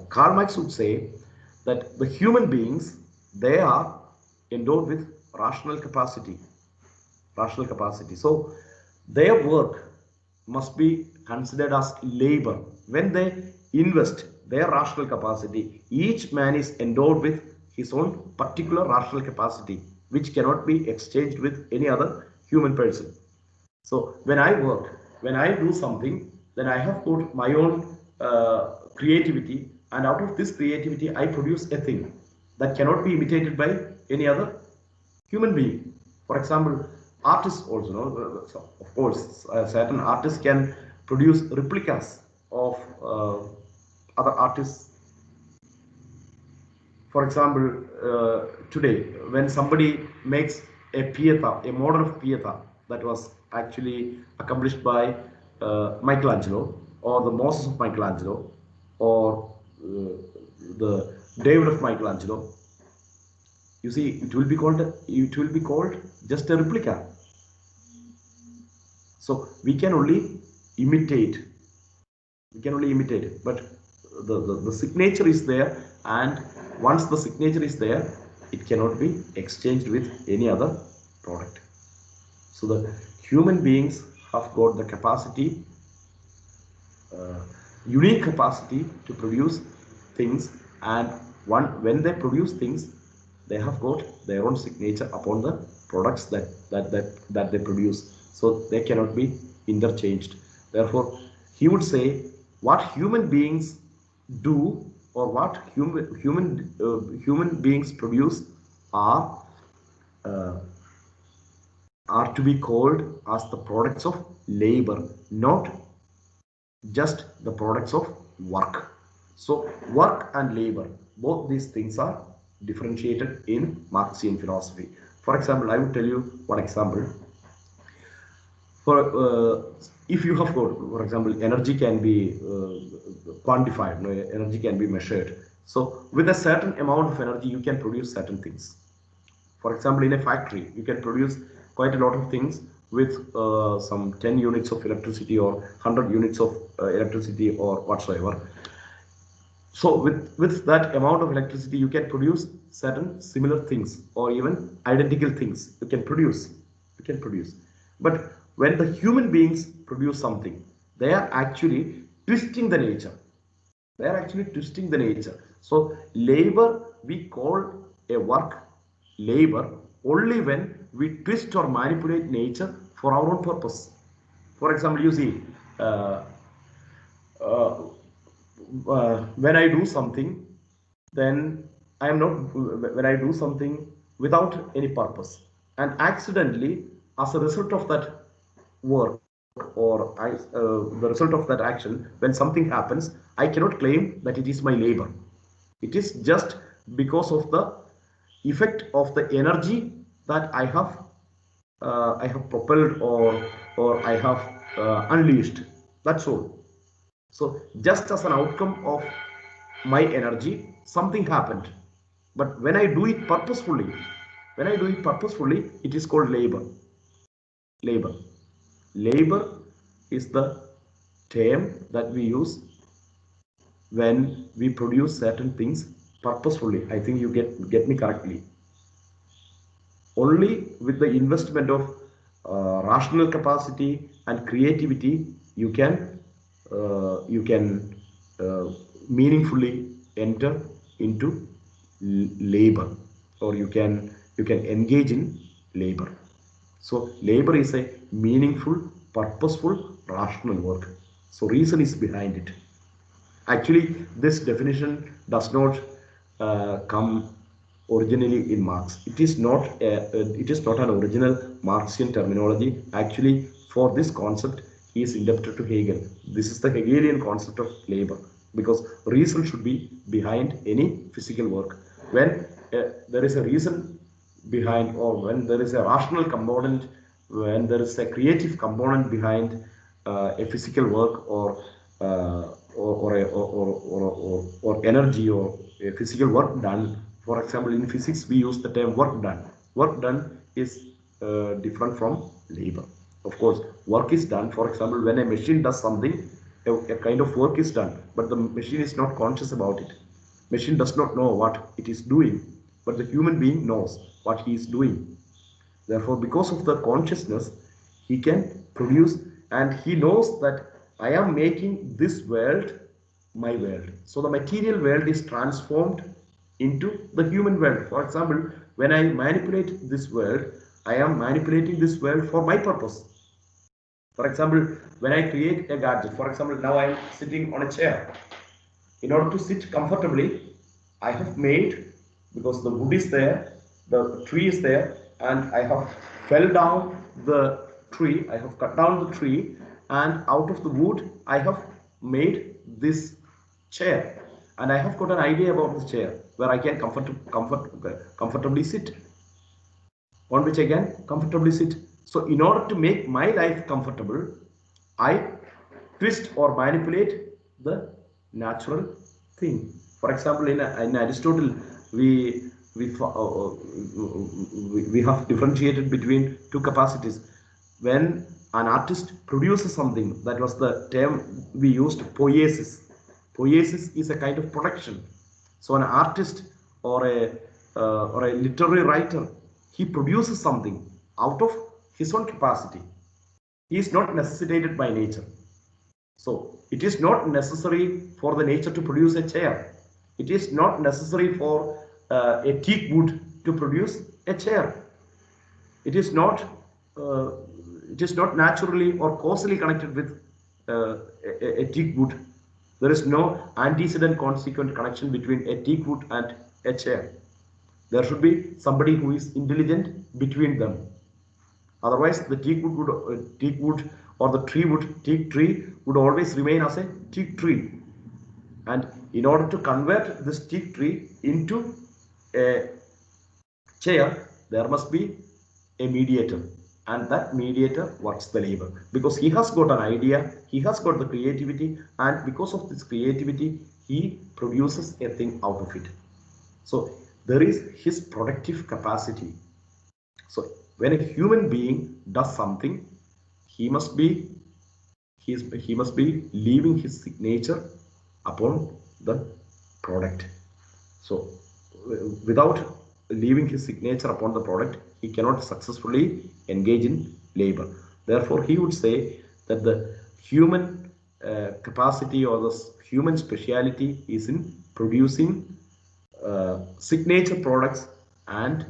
[SPEAKER 1] Karl Marx would say that the human beings, they are endowed with rational capacity. So their work must be considered as labor. When they invest their rational capacity, each man is endowed with his own particular rational capacity, which cannot be exchanged with any other human person. So when I work, when I do something, then I have got my own creativity, and out of this creativity I produce a thing that cannot be imitated by any other human being. For example, artists also, so of course, certain artists can produce replicas of other artists. For example, today, when somebody makes a Pieta, a model of Pieta that was actually accomplished by Michelangelo, or the Moses of Michelangelo, or the David of Michelangelo, you see, it will be called just a replica. So we can only imitate. But the signature is there, and once the signature is there, it cannot be exchanged with any other product. So the human beings have got the capacity unique capacity to produce things, and when they produce things, they have got their own signature upon the products that they produce, so they cannot be interchanged. Therefore, he would say what human beings do, or what human beings produce are uh, are to be called as the products of labor, not just the products of work. So work and labor, both these things are differentiated in Marxian philosophy. For example, I will tell you one example. For if you have got, for example, energy can be quantified, no, energy can be measured. So with a certain amount of energy, you can produce certain things. For example, in a factory, you can produce quite a lot of things with some 10 units of electricity or 100 units of electricity or whatsoever. So with that amount of electricity, you can produce certain similar things or even identical things. You can produce. But when the human beings produce something, they are actually twisting the nature. They are actually twisting the nature. So labor, we call a work labor only when we twist or manipulate nature for our own purpose. For example, you see, uh, uh, when I do something, then I am not, when I do something without any purpose, and accidentally, as a result of that work, or the result of that action, when something happens, I cannot claim that it is my labor. It is just because of the effect of the energy that I have propelled, or I have unleashed. That's all. So just as an outcome of my energy, something happened. But when I do it purposefully, it is called labor. Labor. Labor is the term that we use when we produce certain things purposefully. I think you get me correctly. Only with the investment of rational capacity and creativity, you can meaningfully enter into labor, or you can engage in labor. So labor is a meaningful, purposeful, rational work. So reason is behind it. Actually, this definition does not come originally in Marx. It is not an original Marxian terminology. Actually, for this concept, he is indebted to Hegel. This is the Hegelian concept of labor, because reason should be behind any physical work. When there is a reason behind, or when there is a rational component, when there is a creative component behind a physical work, or energy, or a physical work done. For example, in physics, we use the term work done. Work done is different from labor. Of course, work is done. For example, when a machine does something, a kind of work is done, but the machine is not conscious about it. Machine does not know what it is doing, but the human being knows what he is doing. Therefore, because of the consciousness, he can produce, and he knows that I am making this world my world. So the material world is transformed into the human world. For example, when I manipulate this world, I am manipulating this world for my purpose. For example, when I create a gadget, for example, now I am sitting on a chair. In order to sit comfortably, I have made, because the wood is there, the tree is there, and I have fell down the tree, I have cut down the tree, and out of the wood, I have made this chair. And I have got an idea about this chair where I can comfortably sit, on which I can comfortably sit. So in order to make my life comfortable, I twist or manipulate the natural thing. For example, in Aristotle, we we, we have differentiated between two capacities. When an artist produces something, that was the term we used, poiesis. Poiesis is a kind of production. So an artist, or a literary writer, he produces something out of his own capacity. He is not necessitated by nature. So it is not necessary for the nature to produce a chair. It is not necessary for a teak wood to produce a chair. It is not. Uh, it is not naturally or causally connected with a teak wood. There is no antecedent consequent connection between a teak wood and a chair. There should be somebody who is intelligent between them. Otherwise, the teak wood or the teak tree would always remain as a teak tree. And in order to convert this teak tree into a chair, there must be a mediator, and that mediator works the labor, because he has got an idea, he has got the creativity, and because of this creativity he produces a thing out of it. So there is his productive capacity. So when a human being does something, he must be leaving his signature upon the product. So without leaving his signature upon the product, he cannot successfully engage in labor. Therefore, he would say that the human capacity or the human speciality is in producing signature products and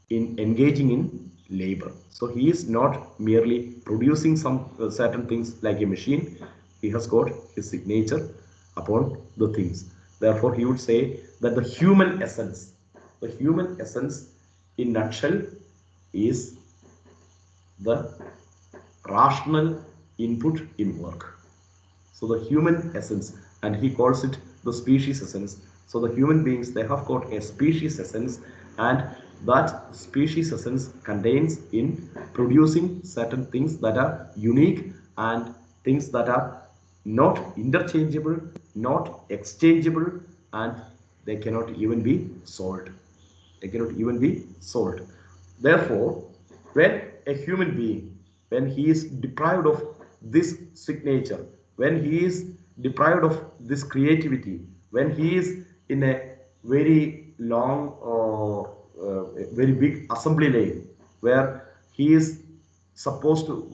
[SPEAKER 1] in engaging in labor. So he is not merely producing some certain things like a machine. He has got his signature upon the things. Therefore, he would say that the human essence in nutshell is the rational input in work. So the human essence, and he calls it the species essence. So the human beings, they have got a species essence, and that species essence contains in producing certain things that are unique and things that are not interchangeable, not exchangeable, and they cannot even be sold. They cannot even be sold. Therefore, when a human being, when he is deprived of this signature, when he is deprived of this creativity, when he is in a very long or very big assembly line where he is supposed to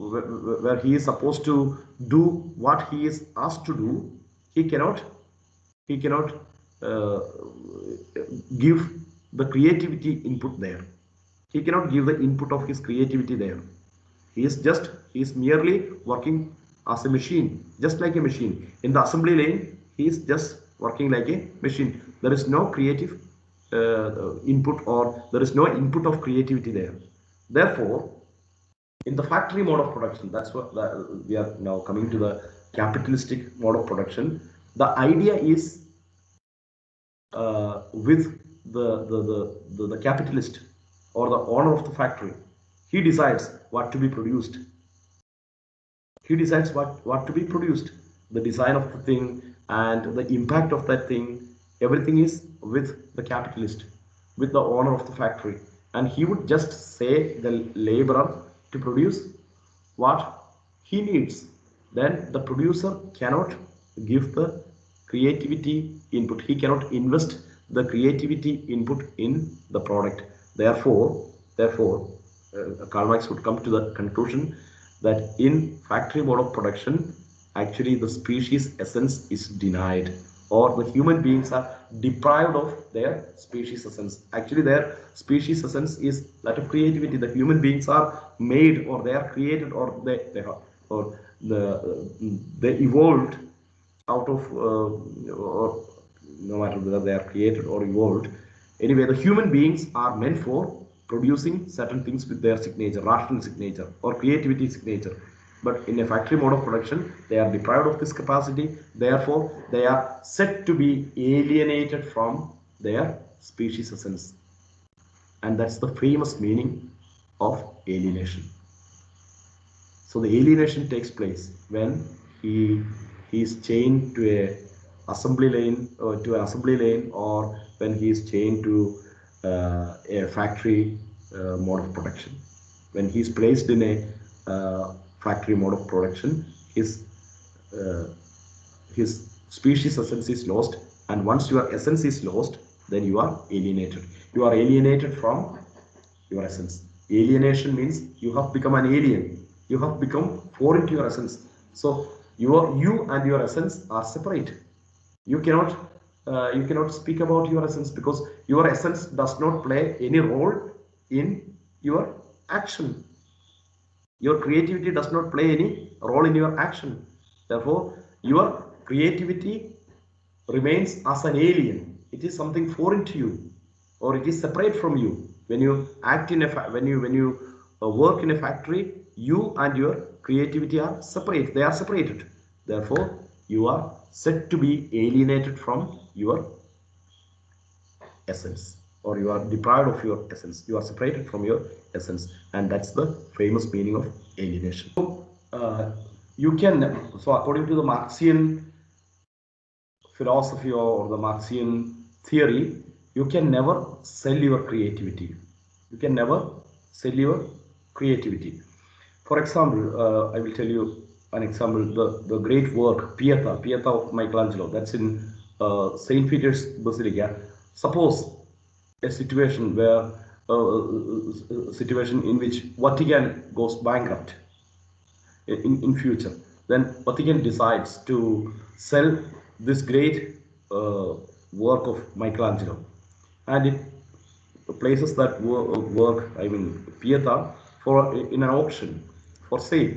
[SPEAKER 1] do what he is asked to do, he cannot uh, give the creativity input there. He cannot give the input of his creativity there. He is merely working as a machine, just like a machine. In the assembly line, he is just working like a machine. There is no creative input, or there is no input of creativity there. Therefore, in the factory mode of production, that's what we are now coming to, the capitalistic mode of production. The idea is with the capitalist or the owner of the factory. He decides what to be produced. He decides what to be produced, the design of the thing and the impact of that thing. Everything is with the capitalist, with the owner of the factory, and he would just say the laborer to produce what he needs. Then the producer cannot give the creativity input. He cannot invest the creativity input in the product. Therefore, Karl Marx would come to the conclusion that in factory mode of production, actually the species essence is denied, or the human beings are deprived of their species essence. Actually, their species essence is that of creativity. The human beings are made, or they are created, or they evolved out of, or no matter whether they are created or evolved. Anyway, the human beings are meant for producing certain things with their signature, rational signature or creativity signature. But in a factory mode of production, they are deprived of this capacity. Therefore, they are said to be alienated from their species essence. And that's the famous meaning of alienation. So the alienation takes place when he is chained to a assembly line, or when he is chained to a factory mode of production. When he is placed in a factory mode of production, uh, his species essence is lost, and once your essence is lost, then you are alienated. You are alienated from your essence. Alienation means you have become an alien. You have become foreign to your essence. So you and your essence are separate. You cannot speak about your essence because your essence does not play any role in your action. Your creativity does not play any role in your action. Therefore, your creativity remains as an alien. It is something foreign to you, or it is separate from you. When you act in a when you work in a factory, you and your creativity are separate. They are separated. Therefore, you are said to be alienated from your essence, or you are deprived of your essence. You are separated from your essence, and that's the famous meaning of alienation. So, you can, so according to the Marxian philosophy or the Marxian theory, you can never sell your creativity. You can never sell your creativity. For example, I will tell you an example. The great work Pieta of Michelangelo. That's in Saint Peter's Basilica. Suppose a situation where situation in which Vatican goes bankrupt in future, then Vatican decides to sell this great work of Michelangelo, and it places that work, I mean Pieta, for in an auction for sale.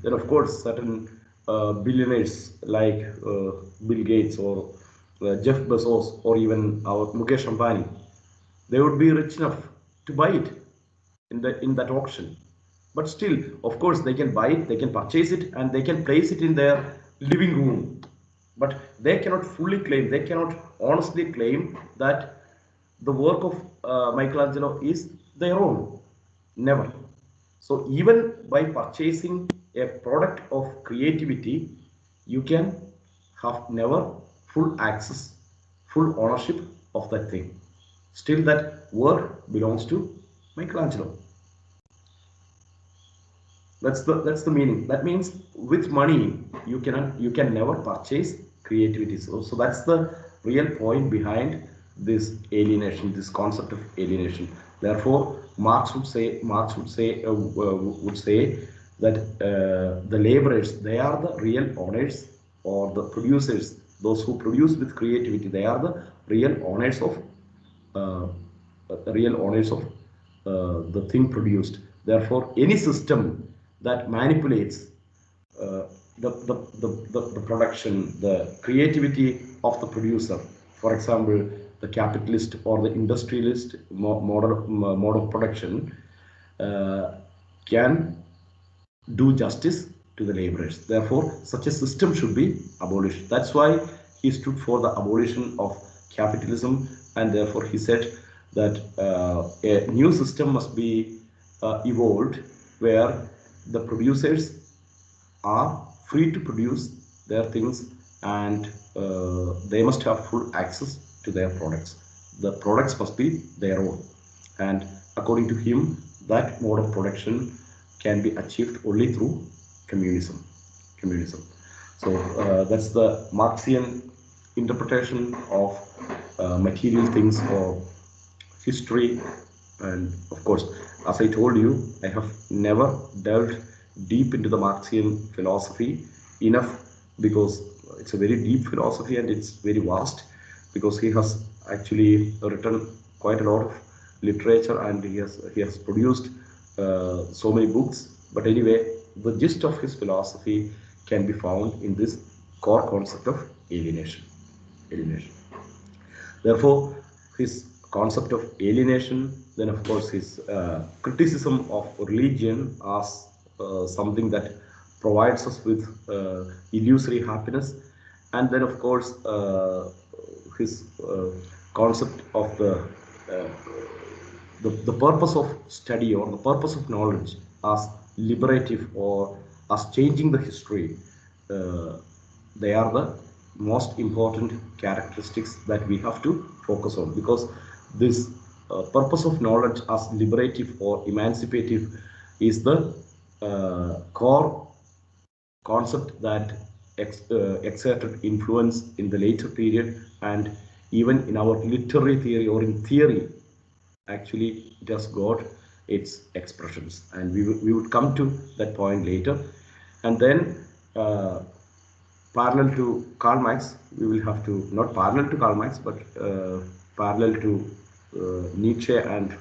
[SPEAKER 1] Then of course certain billionaires like Bill Gates or Jeff Bezos or even our Mukesh Ambani, they would be rich enough to buy it in that auction. But still, of course, they can buy it, they can purchase it, and they can place it in their living room. But they cannot fully claim, they cannot honestly claim that the work of Michelangelo is their own. Never. So even by purchasing a product of creativity, you can have never full access, full ownership of that thing. Still, that work belongs to Michelangelo. That's the meaning. That means with money you can never purchase creativity. So that's the real point behind this alienation, this concept of alienation. Therefore, Marx would say that the laborers, they are the real owners, or the producers, those who produce with creativity, they are the real owners of uh, the thing produced. Therefore, any system that manipulates uh, the production, the creativity of the producer, for example, the capitalist or the industrialist mode of production, uh, can do justice to the laborers. Therefore, such a system should be abolished. That's why he stood for the abolition of capitalism, and therefore he said that a new system must be evolved where the producers are free to produce their things, and they must have full access to their products. The products must be their own, and according to him, that mode of production can be achieved only through communism. So that's the Marxian interpretation of material things or history. And of course, as I told you, I have never delved deep into the Marxian philosophy enough, because it's a very deep philosophy and it's very vast, because he has actually written quite a lot of literature, and he has produced so many books. But anyway, the gist of his philosophy can be found in this core concept of alienation. Therefore, his concept of alienation, then of course his criticism of religion as something that provides us with illusory happiness, and then of course his concept of uh, the purpose of study or the purpose of knowledge as liberative or as changing the history. Uh, they are the most important characteristics that we have to focus on, because this purpose of knowledge as liberative or emancipative is the core concept that exerted influence in the later period, and even in our literary theory or in theory, actually it has got its expressions, and we would come to that point later. And then parallel to Karl Marx, we will have to, not parallel to Karl Marx, but parallel to Nietzsche and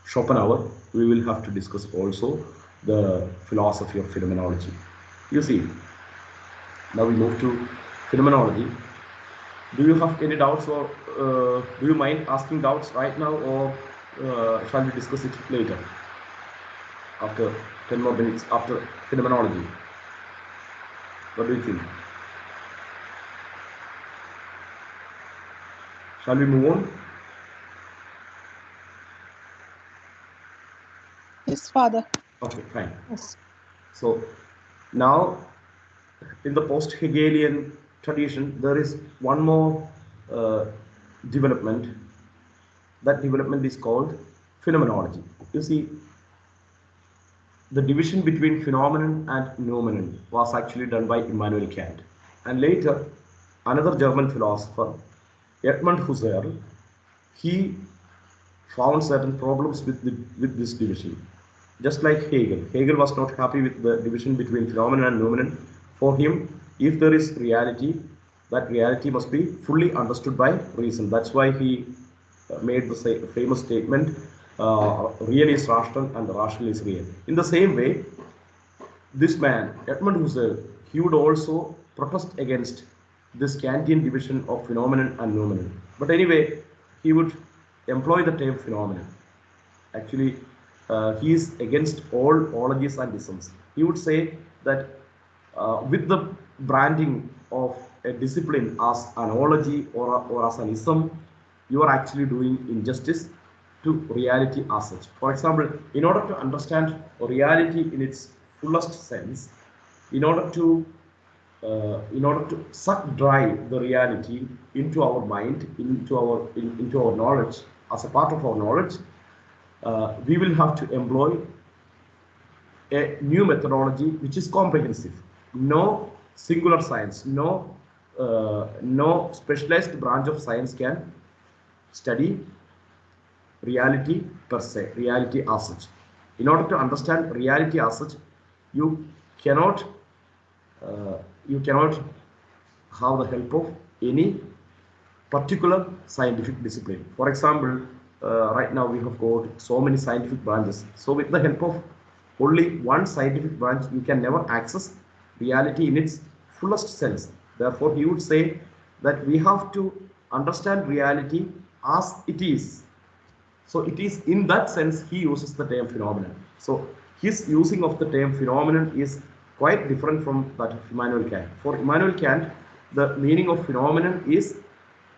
[SPEAKER 1] Schopenhauer, we will have to discuss also the philosophy of phenomenology. You see, now we move to phenomenology. Do you have any doubts, or do you mind asking doubts right now, or shall we discuss it later after 10 more minutes after phenomenology? What do you think? Shall we move on?
[SPEAKER 2] Yes, Father.
[SPEAKER 1] Okay, fine.
[SPEAKER 2] Yes.
[SPEAKER 1] So now in the post-Hegelian tradition, there is one more development. That development is called phenomenology. You see, the division between phenomenon and noumenon was actually done by Immanuel Kant. And later, another German philosopher, Edmund Husserl, he found certain problems with this division. Just like Hegel. Hegel was not happy with the division between phenomenon and noumenon. For him, if there is reality, that reality must be fully understood by reason. That's why he made the famous statement, real is rational and rational is real. In the same way, this man, Edmund Husserl, he would also protest against this Kantian division of phenomenon and noumenon. But anyway, he would employ the term phenomenon. Actually, he is against all ologies and isms. He would say that with the branding of a discipline as an ology or as an ism, you are actually doing injustice to reality as such. For example, in order to understand reality in its fullest sense, in order to suck dry the reality into our mind, into our knowledge, as a part of our knowledge, we will have to employ a new methodology which is comprehensive. No singular science, no specialized branch of science can study reality per se, reality as such. In order to understand reality as such, you cannot have the help of any particular scientific discipline. For example, right now we have got so many scientific branches. So with the help of only one scientific branch, you can never access reality in its fullest sense. Therefore, he would say that we have to understand reality as it is. So it is in that sense he uses the term phenomenon. So his using of the term phenomenon is quite different from that of Immanuel Kant. For Immanuel Kant, the meaning of phenomenon is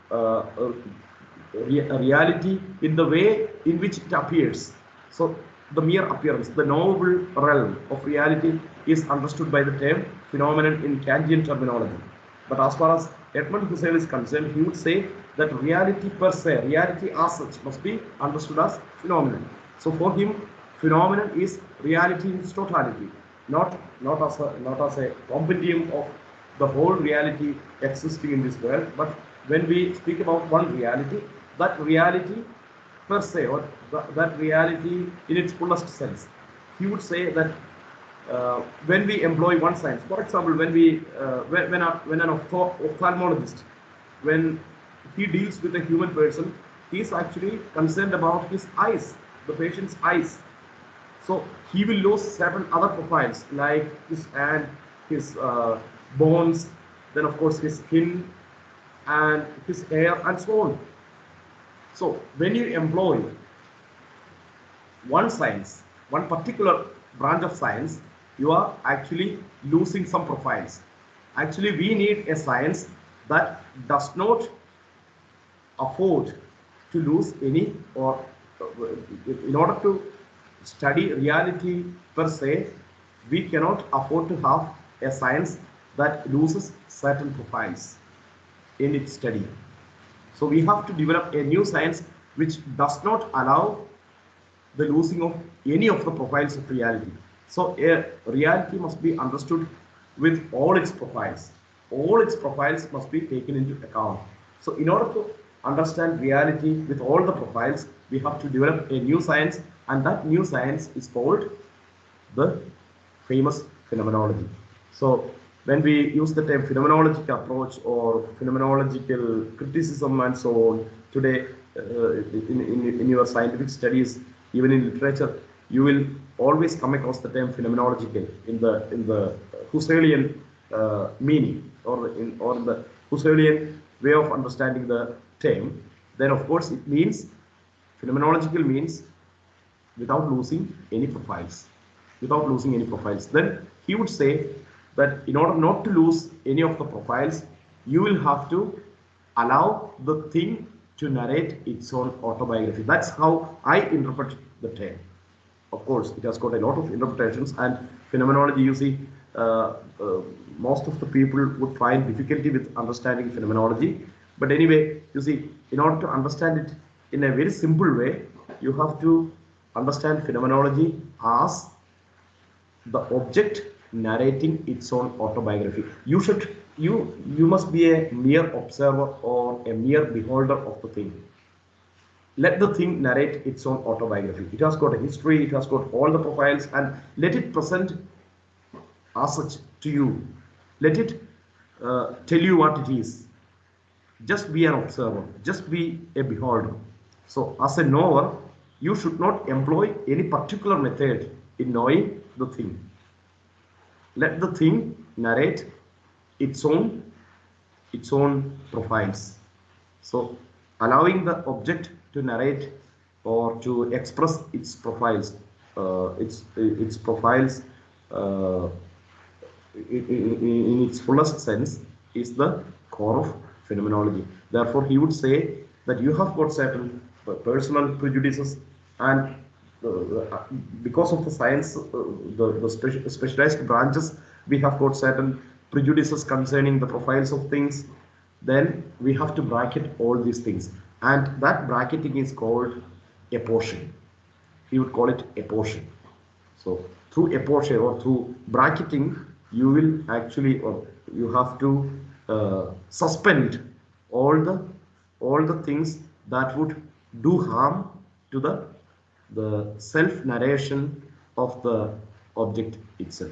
[SPEAKER 1] a reality in the way in which it appears. So the mere appearance, the knowable realm of reality is understood by the term phenomenon in Kantian terminology. But as far as Edmund Husserl is concerned, he would say that reality per se, reality as such, must be understood as phenomenon. So for him, phenomenon is reality in its totality, not as a compendium of the whole reality existing in this world. But when we speak about one reality, that reality per se, or that reality in its fullest sense, he would say that when we employ one science, for example, when an ophthalmologist, when he deals with a human person, he is actually concerned about his eyes, the patient's eyes. So he will lose certain other profiles like his hand, his bones, then of course his skin and his hair and so on. So when you employ one science, one particular branch of science, you are actually losing some profiles. Actually, we need a science that does not afford to lose any, or in order to study reality per se, we cannot afford to have a science that loses certain profiles in its study. So we have to develop a new science which does not allow the losing of any of the profiles of reality. So a reality must be understood with all its profiles. All its profiles must be taken into account. So in order to understand reality with all the profiles, we have to develop a new science, and that new science is called the famous phenomenology. So when we use the term phenomenological approach or phenomenological criticism and so on, today in your scientific studies, even in literature, you will always come across the term phenomenological in the Husserlian meaning, or in the Husserlian way of understanding the term. Then of course it means, phenomenological means without losing any profiles. Without losing any profiles. Then he would say that in order not to lose any of the profiles, you will have to allow the thing to narrate its own autobiography. That's how I interpret the term. Of course, it has got a lot of interpretations, and phenomenology, you see, most of the people would find difficulty with understanding phenomenology. But anyway, you see, in order to understand it in a very simple way, you have to understand phenomenology as the object narrating its own autobiography. You must be a mere observer or a mere beholder of the thing. Let the thing narrate its own autobiography. It has got a history, it has got all the profiles, and let it present as such to you. Let it tell you what it is. Just be an observer, just be a beholder. So as a knower, you should not employ any particular method in knowing the thing. Let the thing narrate its own profiles. So allowing the object to narrate or to express its profiles, its profiles in its fullest sense is the core of phenomenology. Therefore, he would say that you have got certain personal prejudices, and because of the science, the specialized branches, we have got certain prejudices concerning the profiles of things. Then we have to bracket all these things, and that bracketing is called apportion. He would call it apportion. So through apportion or through bracketing, you will actually, or you have to suspend all the things that would do harm to the self narration of the object itself.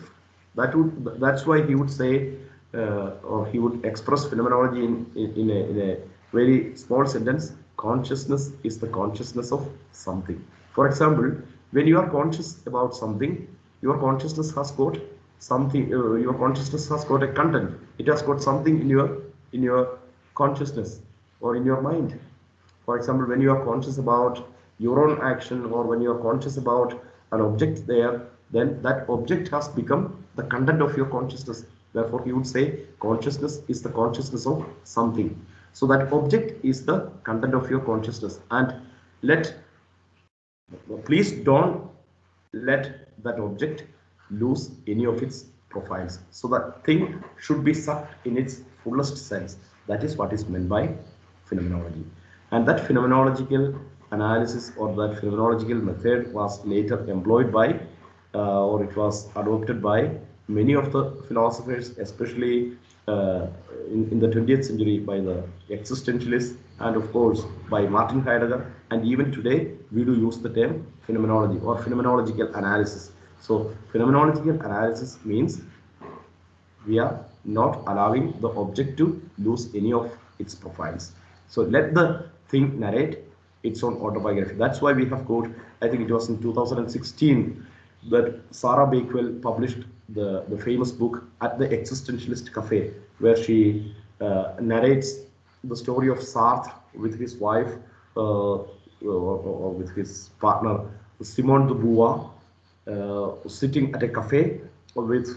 [SPEAKER 1] That's why he would say, or he would express phenomenology in a very small sentence: consciousness is the consciousness of something. For example, when you are conscious about something, your consciousness has got something. Your consciousness has got a content. It has got something in your consciousness or in your mind. For example, when you are conscious about your own action, or when you are conscious about an object there, then that object has become the content of your consciousness. Therefore, he would say consciousness is the consciousness of something. So that object is the content of your consciousness. And please don't let that object lose any of its profiles. So that thing should be sucked in its fullest sense. That is what is meant by phenomenology. And that phenomenological analysis, or that phenomenological method, was later employed by, or it was adopted by many of the philosophers, especially in the 20th century by the existentialists, and of course by Martin Heidegger. And even today we do use the term phenomenology or phenomenological analysis. So phenomenological analysis means we are not allowing the object to lose any of its profiles. So let the thing narrate its own autobiography. That's why we have got, I think it was in 2016, that Sarah Bakewell published the famous book At the Existentialist Cafe, where she narrates the story of Sartre with his wife, or with his partner Simone de Beauvoir, sitting at a cafe with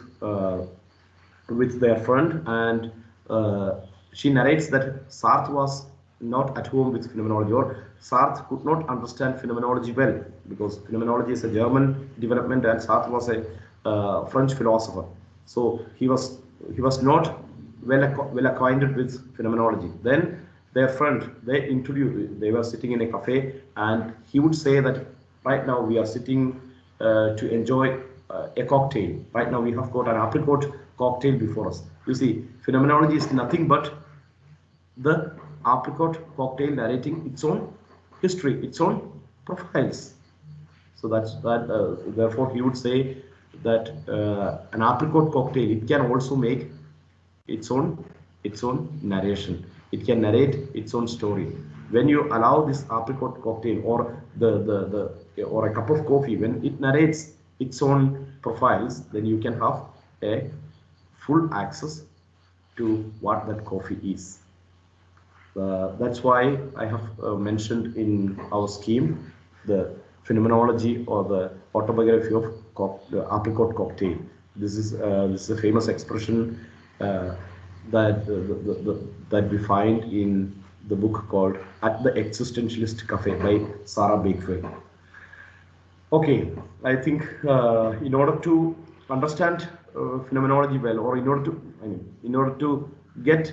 [SPEAKER 1] their friend, and she narrates that Sartre was not at home with phenomenology, or Sartre could not understand phenomenology well, because phenomenology is a German development and Sartre was a French philosopher. So he was not well acquainted with phenomenology. Then their friend, they were sitting in a cafe, and he would say that right now we are sitting to enjoy a cocktail. Right now we have got an apricot cocktail before us. You see, phenomenology is nothing but the apricot cocktail narrating its own history, its own profiles. So therefore he would say that an apricot cocktail, it can also make its own narration. It can narrate its own story. When you allow this apricot cocktail or or a cup of coffee, when it narrates its own profiles, then you can have a full access to what that coffee is. That's why I have mentioned in our scheme the phenomenology or the autobiography of the apricot cocktail. This is a famous expression that that we find in the book called At the Existentialist Cafe by Sarah Bakewell. Okay, I think in order to understand phenomenology well, or in order to get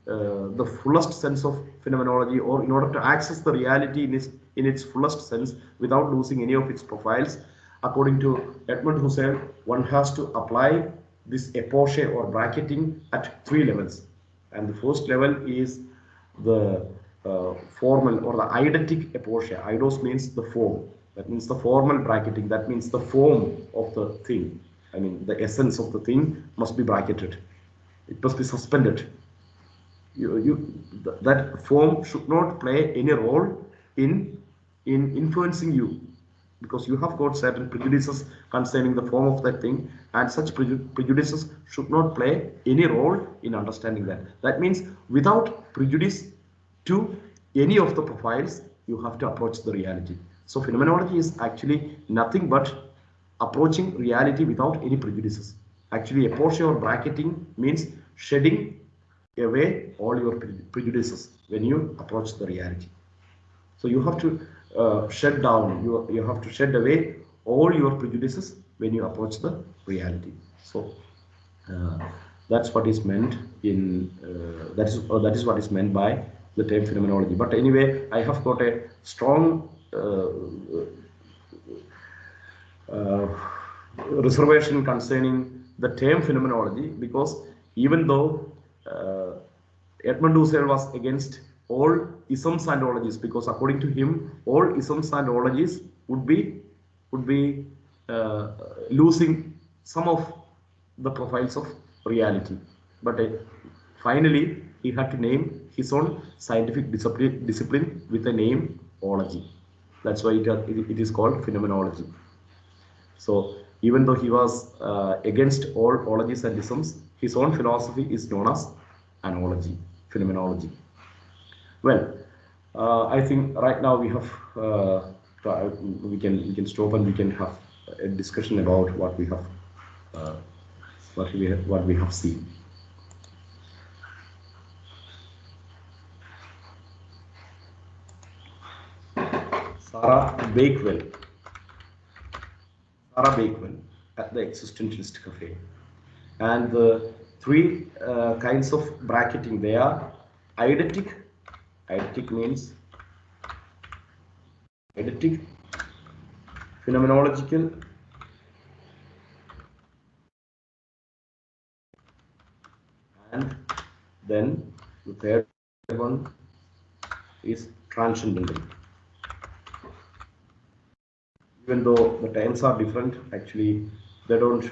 [SPEAKER 1] the fullest sense of phenomenology, or in order to access the reality in its fullest sense without losing any of its profiles, according to Edmund Husserl, one has to apply this epoche or bracketing at 3 levels. And the first level is the formal or the eidetic epoche. Eidos means the form. That means the formal bracketing. That means the form of the thing. I mean, the essence of the thing must be bracketed. It must be suspended. That form should not play any role in influencing you, because you have got certain prejudices concerning the form of that thing, and such prejudices should not play any role in understanding that. That means without prejudice to any of the profiles, you have to approach the reality. So phenomenology is actually nothing but approaching reality without any prejudices. Actually, epoche or bracketing means shedding away all your prejudices when you approach the reality. So you have to shed down, you have to shed away all your prejudices when you approach the reality. So that's what is meant in that is what is meant by the term phenomenology. But anyway, I have got a strong reservation concerning the term phenomenology, because even though Edmund Husserl was against all isms and ologies, because according to him, all isms and ologies would be losing some of the profiles of reality. But finally, he had to name his own scientific discipline with the name ology. That's why it is called phenomenology. So even though he was against all ologies and isms, his own philosophy is known as anology, phenomenology. Well, I think right now we have we can stop and we can have a discussion about what we have what we have seen. Sarah Bakewell. Sarah Bakewell at the Existentialist Cafe. And the 3 kinds of bracketing, they are eidetic. Eidetic means eidetic, phenomenological, and then the third one is transcendental. Even though the terms are different, actually they don't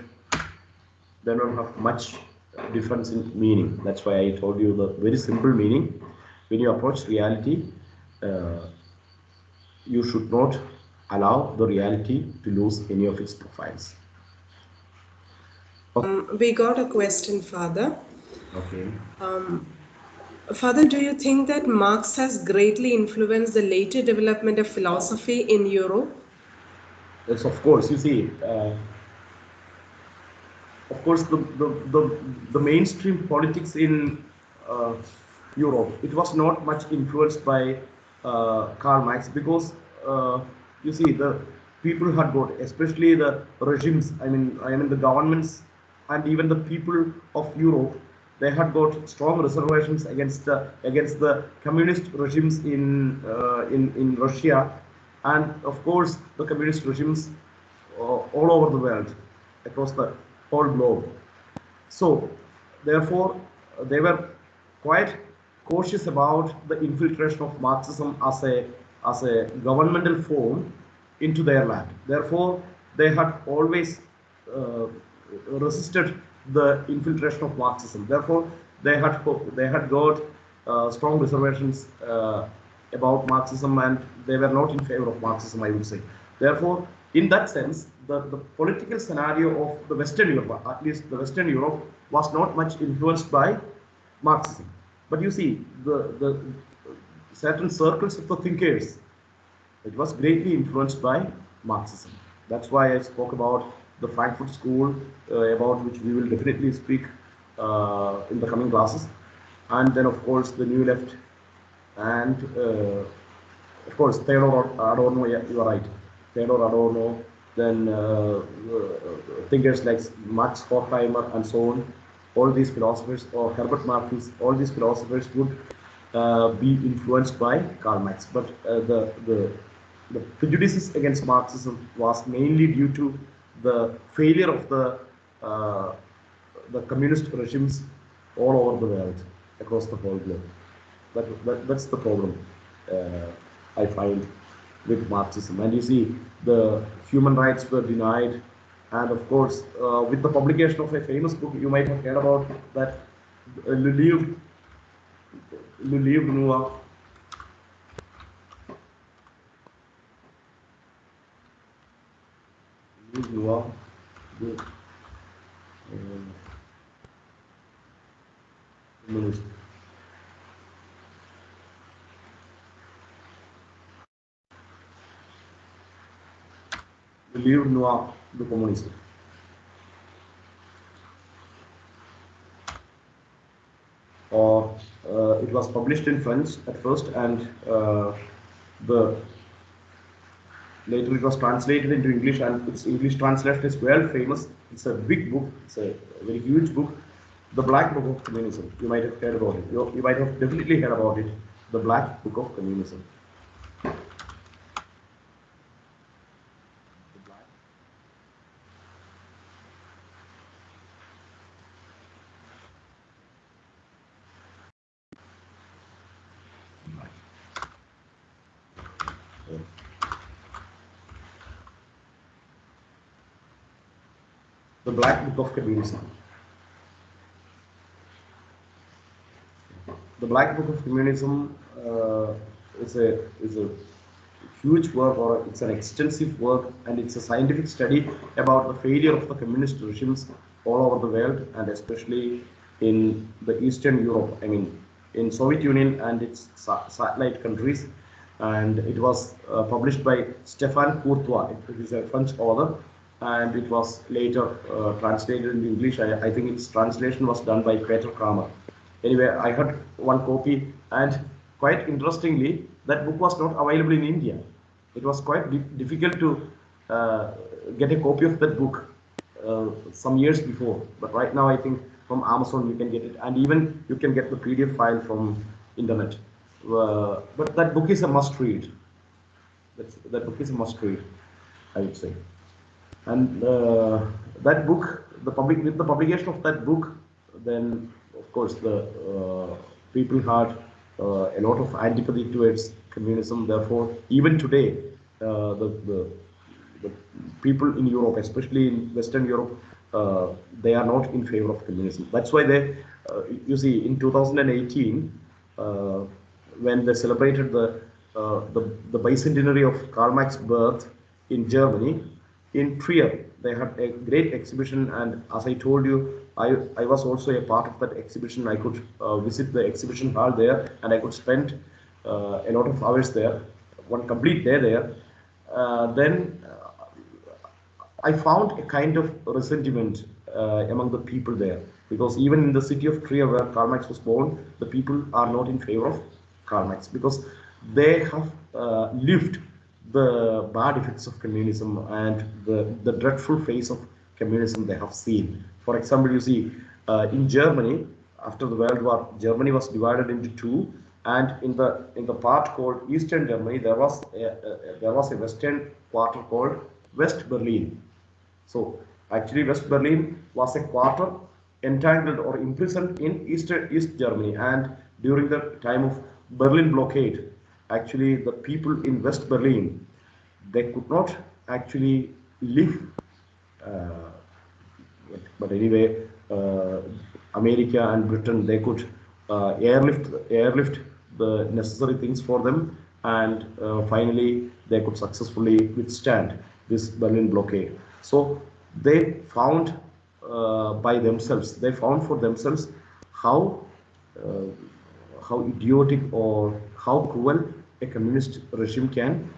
[SPEAKER 1] have much difference in meaning. That's why I told you the very simple meaning. When you approach reality, you should not allow the reality to lose any of its profiles.
[SPEAKER 2] Okay. We got a question, Father.
[SPEAKER 1] Okay.
[SPEAKER 2] Father, do you think that Marx has greatly influenced the later development of philosophy in Europe?
[SPEAKER 1] Yes, of course. You see, of course, the mainstream politics in Europe, it was not much influenced by Karl Marx, because you see, the people had got, especially the regimes, I mean the governments and even the people of Europe, they had got strong reservations against the communist regimes in Russia, and of course the communist regimes all over the world, across the whole globe. So, therefore, they were quite cautious about the infiltration of Marxism as a governmental form into their land. Therefore, they had always resisted the infiltration of Marxism. Therefore, they had got strong reservations about Marxism, and they were not in favor of Marxism, I would say. Therefore, in that sense, the political scenario of the Western Europe, at least the Western Europe, was not much influenced by Marxism. But you see, the certain circles of the thinkers, it was greatly influenced by Marxism. That's why I spoke about the Frankfurt School, about which we will definitely speak in the coming classes. And then, of course, the New Left, and of course, Theodor Adorno, yeah, you are right. Theodor Adorno, then thinkers like Max Horkheimer and so on. All these philosophers, or Herbert Marcuse, all these philosophers would be influenced by Karl Marx. But the prejudices against Marxism was mainly due to the failure of the communist regimes all over the world, across the whole globe. That's the problem I find with Marxism. And you see, the human rights were denied, and of course, with the publication of a famous book, you might have heard about that, Le Livre Noir. Livre Noir. The, communist. Le Livre Noir du Communisme. Or it was published in French at first, and the later it was translated into English, and its English translation is well famous. It's a big book. It's a very huge book. The Black Book of Communism. You might have heard about it. You might have definitely heard about it. The Black Book of Communism. The Black Book of Communism. The Black Book of Communism is a huge work, or it's an extensive work, and it's a scientific study about the failure of the communist regimes all over the world, and especially in the Eastern Europe. I mean, in Soviet Union and its satellite countries. And it was published by Stéphane Courtois. It is a French author, and it was later translated into English. I think its translation was done by Peter Kramer. Anyway, I had one copy, and quite interestingly, that book was not available in India. It was quite difficult to get a copy of that book some years before. But right now, I think from Amazon you can get it, and even you can get the PDF file from internet. But that book is a must read. That book is a must read, I would say. And that book, with the publication of that book, then of course the people had a lot of antipathy towards communism. Therefore, even today, the people in Europe, especially in Western Europe, they are not in favor of communism. That's why they, you see, in 2018, when they celebrated the bicentenary of Karl Marx's birth in Germany, in Trier, they had a great exhibition, and as I told you, I was also a part of that exhibition. I could visit the exhibition hall there, and I could spend a lot of hours there, one complete day there. Then I found a kind of resentment among the people there, because even in the city of Trier, where Karl Marx was born, the people are not in favor of Karl Marx, because they have lived the bad effects of communism and the dreadful face of communism they have seen. For example, you see, in Germany, after the World War, Germany was divided into two, and in the part called Eastern Germany, there was a Western quarter called West Berlin. So actually, West Berlin was a quarter entangled or imprisoned in East Germany, and during the time of Berlin blockade, actually the people in West Berlin, they could not actually live. But anyway, America and Britain, they could airlift the necessary things for them, and finally they could successfully withstand this Berlin blockade. So they found by themselves, they found for themselves how uh, how idiotic or how cruel a communist regime can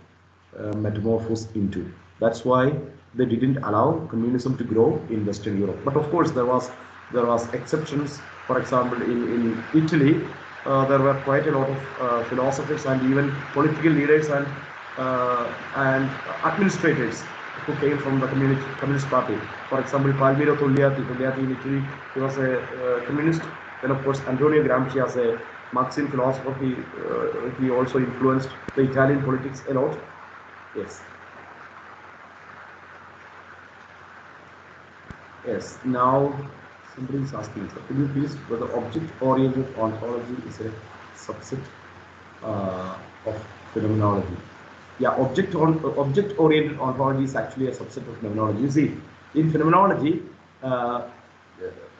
[SPEAKER 1] metamorphose into. That's why they didn't allow communism to grow in Western Europe. But of course, there was exceptions. For example, in Italy, there were quite a lot of philosophers and even political leaders and administrators who came from the communist party. For example, Palmiro Togliatti in Italy, he was a communist. Then of course Antonio Gramsci, as a Marxian philosopher, he also influenced the Italian politics a lot. Yes. Yes. Now somebody is asking, so could you please whether object-oriented ontology is a subset of phenomenology? Yeah, object-oriented ontology is actually a subset of phenomenology. You see, in phenomenology,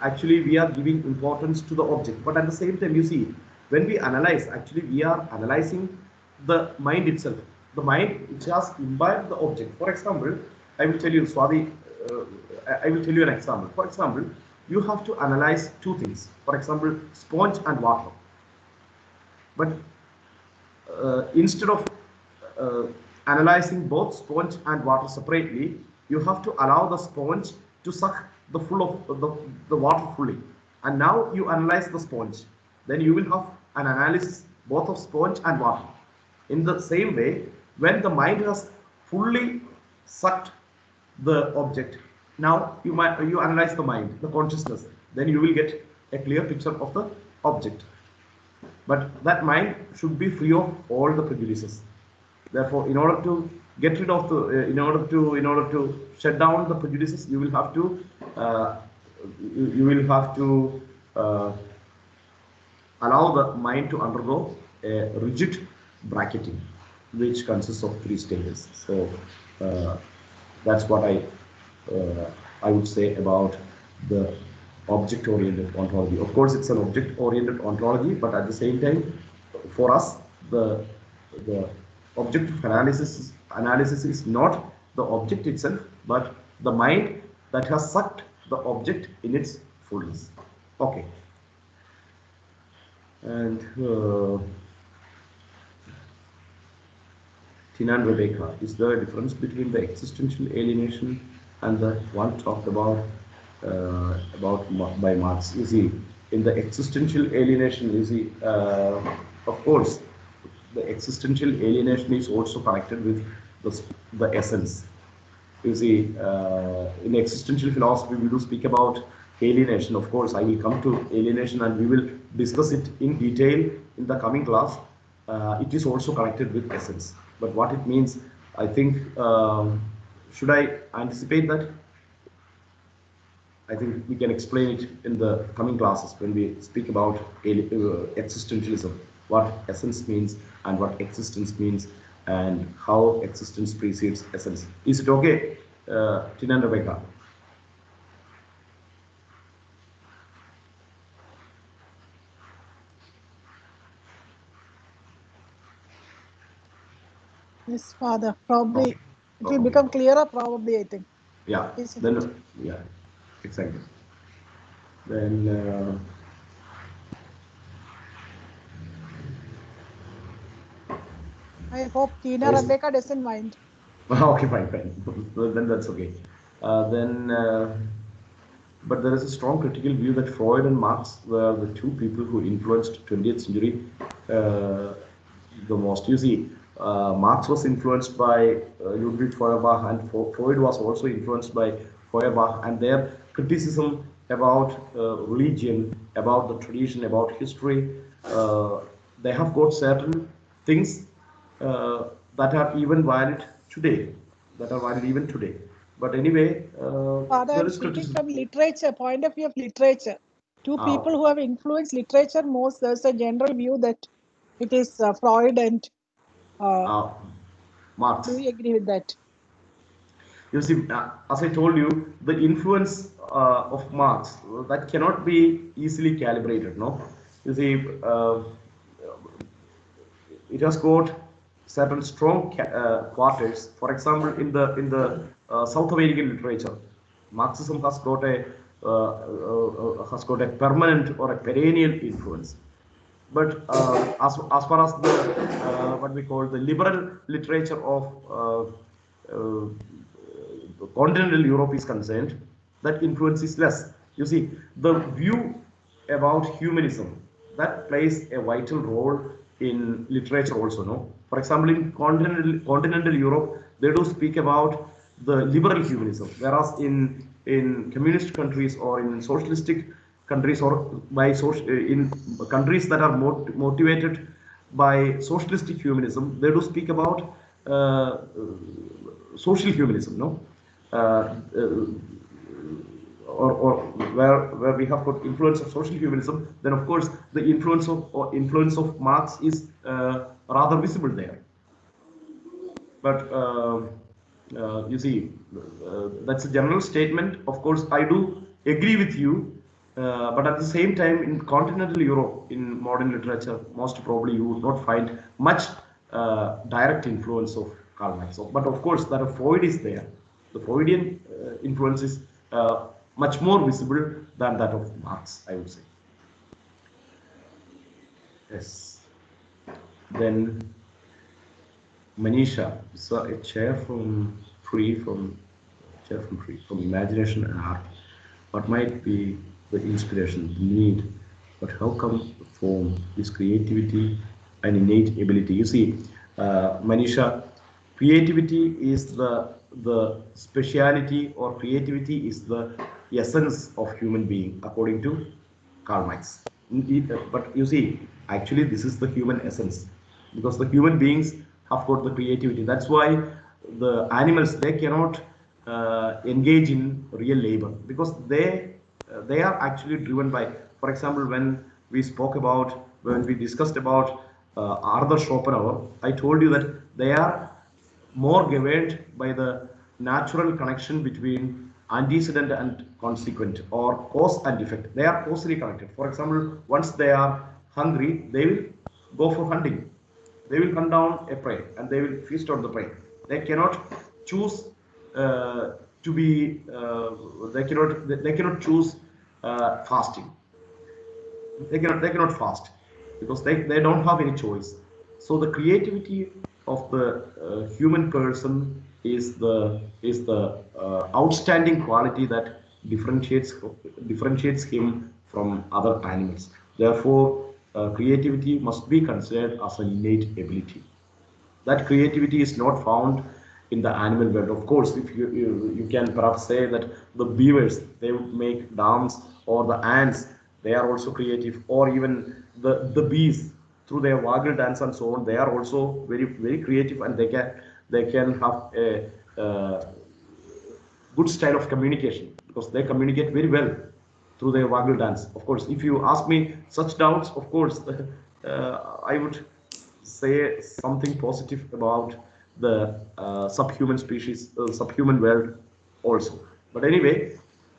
[SPEAKER 1] actually we are giving importance to the object, but at the same time, you see, when we analyze, actually we are analyzing the mind itself. The mind which has imbibed the object. For example, I will tell you, Swati, I will tell you an example. For example, you have to analyze two things. For example, sponge and water. But instead of uh, analyzing both sponge and water separately, you have to allow the sponge to suck the full of the water fully. And now you analyze the sponge. Then you will have an analysis both of sponge and water. In the same way, when the mind has fully sucked the object, now you analyze the mind, the consciousness. Then you will get a clear picture of the object. But that mind should be free of all the prejudices. Therefore, in order to get rid of the, in order to shut down the prejudices, you will have to, uh, you will have to allow the mind to undergo a rigid bracketing, which consists of three stages. So uh, that's what I would say about the object-oriented ontology. Of course, it's an object-oriented ontology, but at the same time, for us, the objective analysis is not the object itself, but the mind that has sucked the object in its fullness. Okay. And Tina and Rebecca, is there a difference between the existential alienation and the one talked about by Marx? You see, in the existential alienation, you see, of course, the existential alienation is also connected with the essence. You see, in existential philosophy, we do speak about alienation. Of course, I will come to alienation and we will discuss it in detail in the coming class. It is also connected with essence. But what it means, I think, should I anticipate that? I think we can explain it in the coming classes when we speak about existentialism, what essence means and what existence means and how existence precedes essence. Is it okay, Tina and Rebecca?
[SPEAKER 3] Yes, Father. Probably
[SPEAKER 1] Okay.
[SPEAKER 3] it will become clearer. Probably, I think.
[SPEAKER 1] Yeah.
[SPEAKER 3] Isn't
[SPEAKER 1] Then
[SPEAKER 3] it?
[SPEAKER 1] yeah, exactly. Then
[SPEAKER 3] I hope Tina
[SPEAKER 1] yes.
[SPEAKER 3] Rebecca doesn't mind.
[SPEAKER 1] Okay, fine. Well, then that's okay. Then, but there is a strong critical view that Freud and Marx were the two people who influenced 20th century the most. You see, Marx was influenced by Ludwig Feuerbach, and Freud was also influenced by Feuerbach, and their criticism about religion, about the tradition, about history, they have got certain things that are even valid today, that are valid even today. But anyway,
[SPEAKER 3] Father,
[SPEAKER 1] there
[SPEAKER 3] I'm
[SPEAKER 1] is
[SPEAKER 3] speaking
[SPEAKER 1] criticism.
[SPEAKER 3] from literature, point of view of literature. Two
[SPEAKER 1] Ah,
[SPEAKER 3] people who have influenced literature most, there's a general view that it is Freud and
[SPEAKER 1] Marx.
[SPEAKER 3] do you agree with that?
[SPEAKER 1] You see, as I told you, the influence of Marx that cannot be easily calibrated. No, you see, it has got certain strong quarters. For example, in the South American literature, Marxism has got a permanent or a perennial influence. But as far as the what we call the liberal literature of continental Europe is concerned, that influence is less. You see, the view about humanism that plays a vital role in literature also. No, for example, in continental Europe, they do speak about the liberal humanism, whereas in communist countries or in socialistic countries or by social in countries that are motivated by socialistic humanism, they do speak about social humanism. No, uh, uh, or where we have got influence of social humanism, then of course the influence of Marx is rather visible there. But you see, that's a general statement. Of course, I do agree with you. But at the same time, in continental Europe, in modern literature, most probably you would not find much direct influence of Karl Marx. So, but of course, that Freud is there. The Freudian influence is much more visible than that of Marx, I would say. Yes. Then Manisha, so a chair from imagination and art. What might be the inspiration, the need, but how come the form is creativity and innate ability? You see, Manisha, creativity is the speciality, or creativity is the essence of human being, according to Karl Marx. But you see, actually, this is the human essence, because the human beings have got the creativity. That's why the animals, they cannot engage in real labor, because they are actually driven by. For example, when we discussed about Arthur Schopenhauer, I told you that they are more governed by the natural connection between antecedent and consequent, or cause and effect. They are causally connected. For example, once they are hungry, they will go for hunting. They will hunt down a prey and they will feast on the prey. They cannot choose to be. They cannot choose fasting. They cannot fast, because they don't have any choice. So the creativity of the human person is the outstanding quality that differentiates him from other animals. Therefore, creativity must be considered as an innate ability. That creativity is not found in the animal world. Of course, if you can perhaps say that the beavers, they would make dams, or the ants, they are also creative, or even the bees, through their waggle dance and so on, they are also very very creative, and they can have a good style of communication, because they communicate very well through their waggle dance. Of course, if you ask me such doubts, of course, I would say something positive about the subhuman species, subhuman world also. But anyway,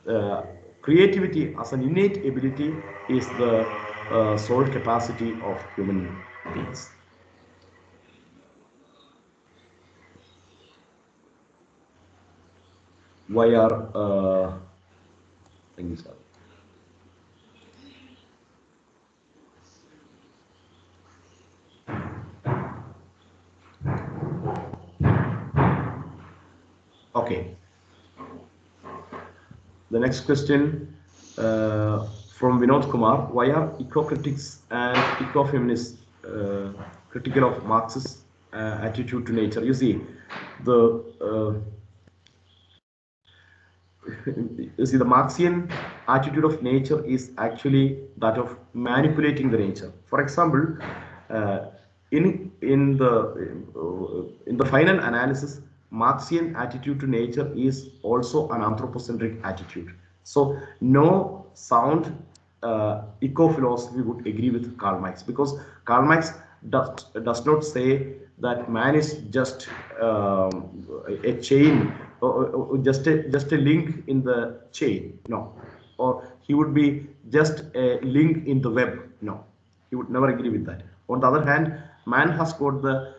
[SPEAKER 1] uh, creativity as an innate ability is the sole capacity of human beings. Why are things are okay? The next question from Vinod Kumar: why are eco-critics and eco-feminists critical of Marx's attitude to nature? You see, the the Marxian attitude of nature is actually that of manipulating the nature. For example, uh, in the final analysis, Marxian attitude to nature is also an anthropocentric attitude. So no sound eco philosophy would agree with Karl Marx, because Karl Marx does not say that man is just a chain, or just a link in the chain. No, or he would be just a link in the web. No, he would never agree with that. On the other hand, man has got the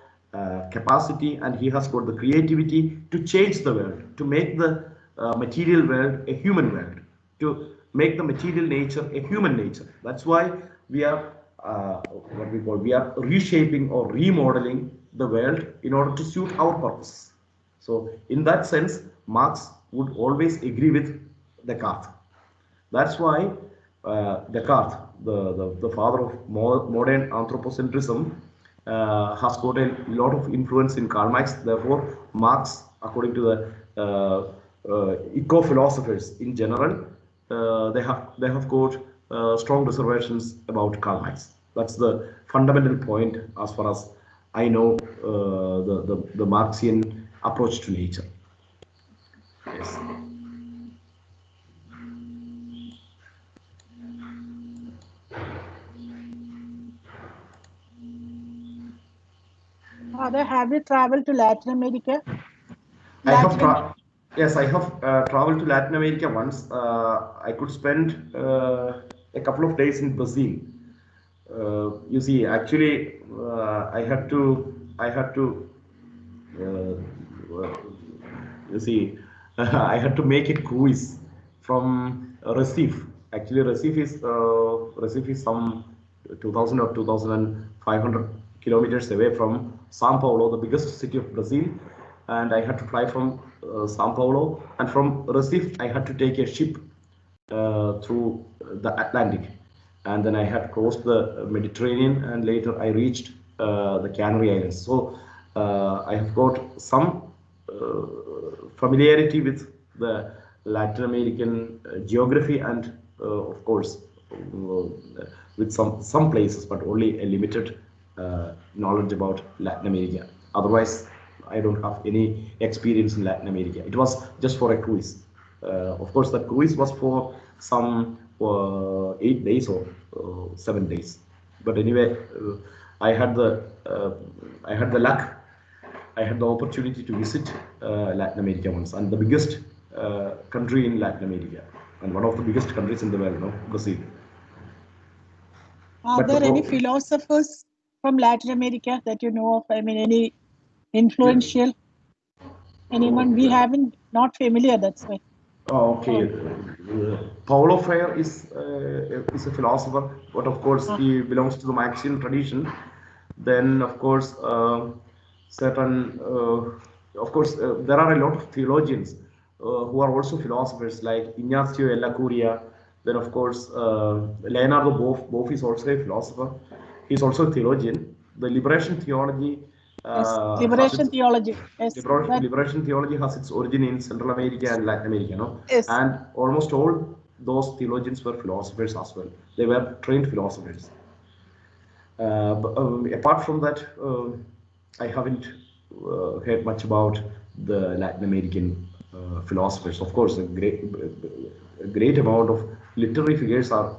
[SPEAKER 1] capacity and he has got the creativity to change the world, to make the material world a human world, to make the material nature a human nature. That's why we are we are reshaping or remodeling the world in order to suit our purpose. So in that sense, Marx would always agree with Descartes. That's why Descartes, the father of modern anthropocentrism, has got a lot of influence in Karl Marx. Therefore, Marx, according to the eco-philosophers in general, they have got strong reservations about Karl Marx. That's the fundamental point as far as I know the Marxian approach to nature. Yes.
[SPEAKER 3] Father, have you traveled to Latin America?
[SPEAKER 1] Yes, I have traveled to Latin America once. I could spend a couple of days in Brazil. You see, actually, I had to, you see, I had to make a cruise from Recife. Actually, Recife is some 2,000 or 2,500 kilometers away from São Paulo, the biggest city of Brazil. And I had to fly from São Paulo, and from Recife I had to take a ship through the Atlantic, and then I had crossed the Mediterranean, and later I reached the Canary Islands. So I have got some familiarity with the Latin American geography, and of course with some places, but only a limited knowledge about Latin America. Otherwise, I don't have any experience in Latin America. It was just for a cruise. Of course, the cruise was for some 8 days or 7 days. But anyway, I had the luck. I had the opportunity to visit Latin America once, and the biggest country in Latin America, and one of the biggest countries in the world, no? Brazil.
[SPEAKER 3] Are there any philosophers from Latin America that you know of? I mean, any influential? Anyone we haven't, not familiar, that's why.
[SPEAKER 1] Oh, okay. Paulo Freire is a philosopher, but of course he belongs to the Marxian tradition. Then, of course, certain, there are a lot of theologians who are also philosophers, like Ignacio Ellacuria. Then, of course, Leonardo Boff is also a philosopher. He's also a theologian. The liberation theology.
[SPEAKER 3] Liberation theology. Yes,
[SPEAKER 1] liberation theology has its origin in Central America and Latin America, no?
[SPEAKER 3] Yes.
[SPEAKER 1] And almost all those theologians were philosophers as well. They were trained philosophers. Apart from that, I haven't heard much about the Latin American philosophers. Of course, a great amount of literary figures are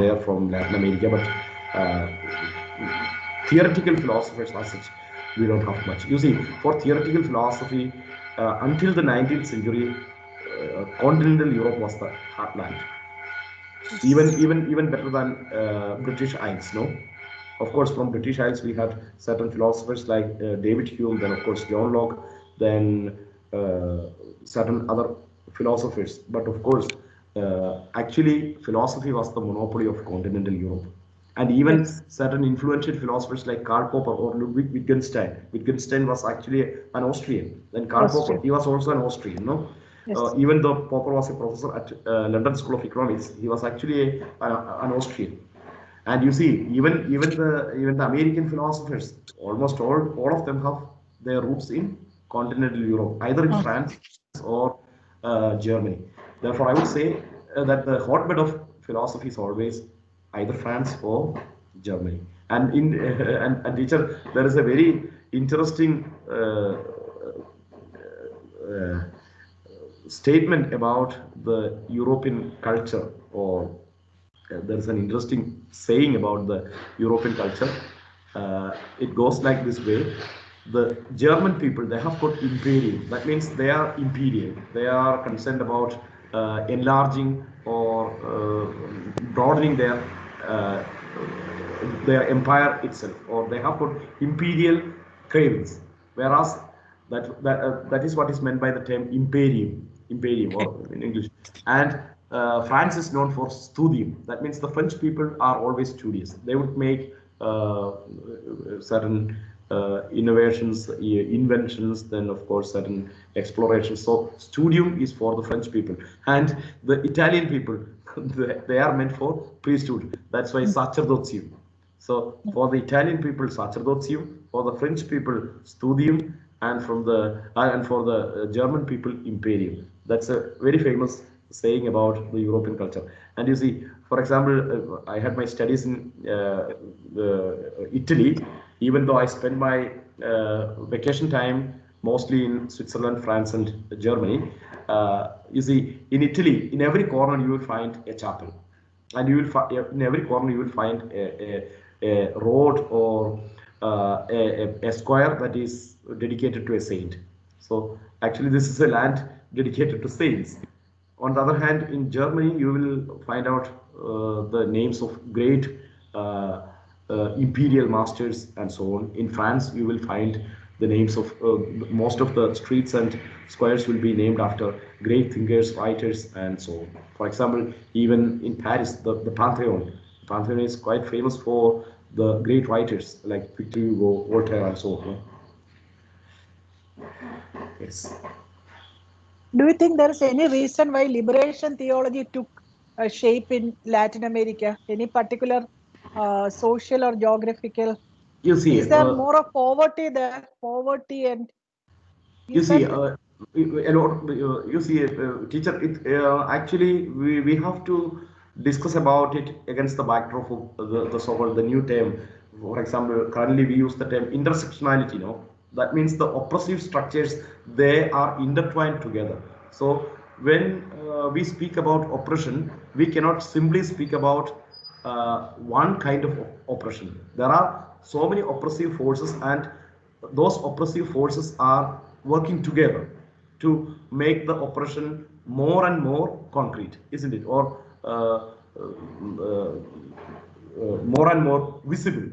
[SPEAKER 1] there from Latin America, but theoretical philosophers as such, we don't have much. You see, for theoretical philosophy, until the 19th century, continental Europe was the heartland. Even better than British Isles, no? Of course, from British Isles we had certain philosophers like David Hume, then of course John Locke, then certain other philosophers. But of course, actually philosophy was the monopoly of continental Europe. And even certain influential philosophers like Karl Popper or Ludwig Wittgenstein. Wittgenstein was actually an Austrian. Then Karl Popper, he was also an Austrian, no? Yes. Even though Popper was a professor at London School of Economics, he was actually an Austrian. And you see, even the American philosophers, almost all of them have their roots in continental Europe, either in France or Germany. Therefore, I would say that the hotbed of philosophy is always either France or Germany. And and teacher, there is a very interesting statement about the European culture, or there's an interesting saying about the European culture. it goes like this way. The German people, they have got imperium. That means they are imperial. They are concerned about enlarging or broadening uh, their empire itself, or they have got imperial cravings. Whereas that is what is meant by the term imperium, or in English. And France is known for studium. That means the French people are always studious. They would make certain innovations, inventions, then of course certain explorations. So studium is for the French people, and the Italian people, they are meant for priesthood. That's why sacerdotium. So for the Italian people, sacerdotium; for the French people, studium; and for the German people, imperium. That's a very famous saying about the European culture. And you see, for example, I had my studies in Italy. Even though I spent my vacation time mostly in Switzerland, France, and Germany, you see, in Italy, in every corner you will find a chapel, and you will in every corner you will find a road or a square that is dedicated to a saint. So actually, this is a land dedicated to saints. On the other hand, in Germany, you will find out the names of great imperial masters and so on. In France, you will find the names of most of the streets and squares will be named after great thinkers, writers, and so on. For example, even in Paris, the Pantheon. The Pantheon is quite famous for the great writers like Victor Hugo, Voltaire, and so on. Yes.
[SPEAKER 3] Do you think there is any reason why liberation theology took a shape in Latin America? Any particular social or geographical?
[SPEAKER 1] You see,
[SPEAKER 3] Is there more of poverty there? Poverty and
[SPEAKER 1] you see, a lot. You see, teacher. Actually, we have to discuss about it against the backdrop of the so-called the new term. For example, currently we use the term intersectionality. No, that means the oppressive structures, they are intertwined together. So when we speak about oppression, we cannot simply speak about one kind of oppression. There are so many oppressive forces, and those oppressive forces are working together to make the oppression more and more concrete, isn't it? Or more and more visible.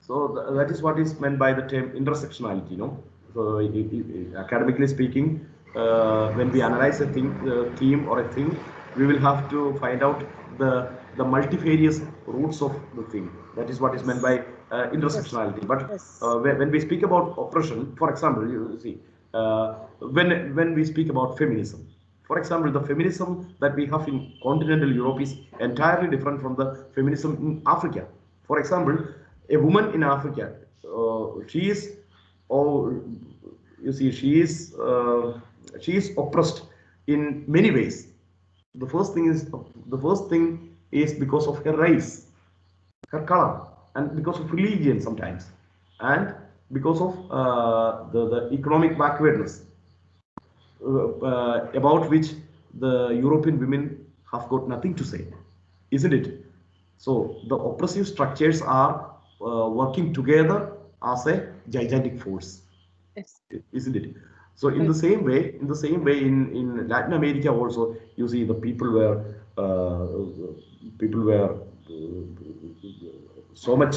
[SPEAKER 1] So that is what is meant by the term intersectionality, you know. So academically speaking, when we analyze a theme or a thing, we will have to find out the multifarious roots of the thing. That is what is meant by intersectionality. But when we speak about oppression, for example, you see, when we speak about feminism, for example, the feminism that we have in continental Europe is entirely different from the feminism in Africa. For example, a woman in Africa, she is, oh, you see, she is oppressed in many ways. The first thing is because of her race, her color, and because of religion sometimes, and because of the economic backwardness about which the European women have got nothing to say, isn't it? So the oppressive structures are working together as a gigantic force,
[SPEAKER 3] yes.
[SPEAKER 1] isn't it? So in the same way in Latin America also, you see the people were so much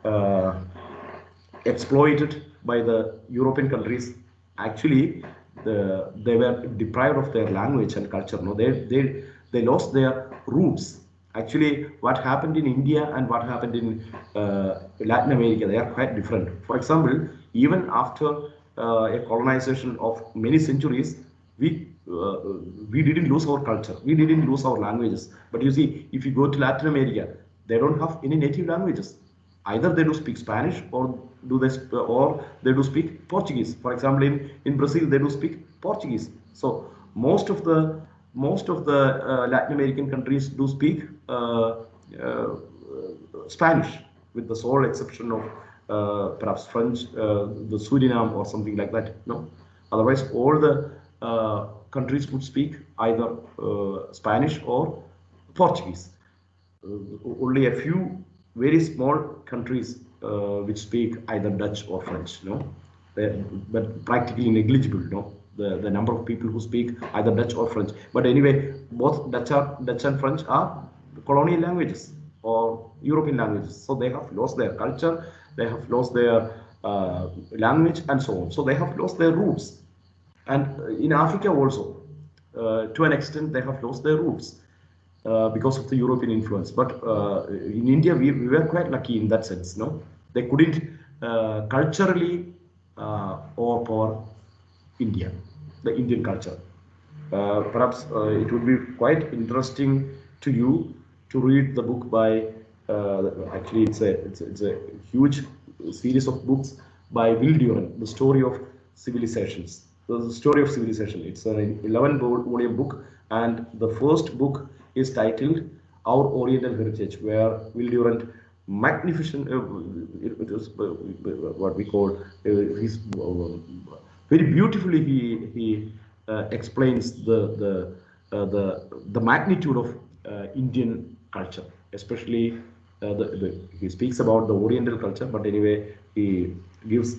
[SPEAKER 1] uh, exploited by the European countries. Actually, they were deprived of their language and culture. No, they lost their roots. Actually, what happened in India and what happened in Latin America, they are quite different. For example, even after a colonization of many centuries, we uh, we didn't lose our culture, we didn't lose our languages. But you see, if you go to Latin America, they don't have any native languages. Either they do speak Spanish or they do speak Portuguese. For example, in Brazil they do speak Portuguese. So most of the Latin American countries do speak uh, Spanish, with the sole exception of perhaps French, the Suriname or something like that. No, otherwise all the countries would speak either Spanish or Portuguese. Only a few very small countries which speak either Dutch or French, no, but practically negligible, no, the number of people who speak either Dutch or French. But anyway, both Dutch and French are colonial languages or European languages, so they have lost their culture, they have lost their language, and so on. So they have lost their roots, and in Africa also, to an extent, they have lost their roots. Because of the European influence. But in India, we were quite lucky in that sense. No, they couldn't culturally overpower India, the Indian culture. Perhaps it would be quite interesting to you to read the book by. Actually, it's a huge series of books by Will Durant, The Story of Civilizations. The Story of Civilization. It's an 11-volume book, and the first book is titled Our Oriental Heritage, where Will Durant magnificent, it is what we call, his, very beautifully he explains the magnitude of Indian culture, especially he speaks about the Oriental culture, but anyway he gives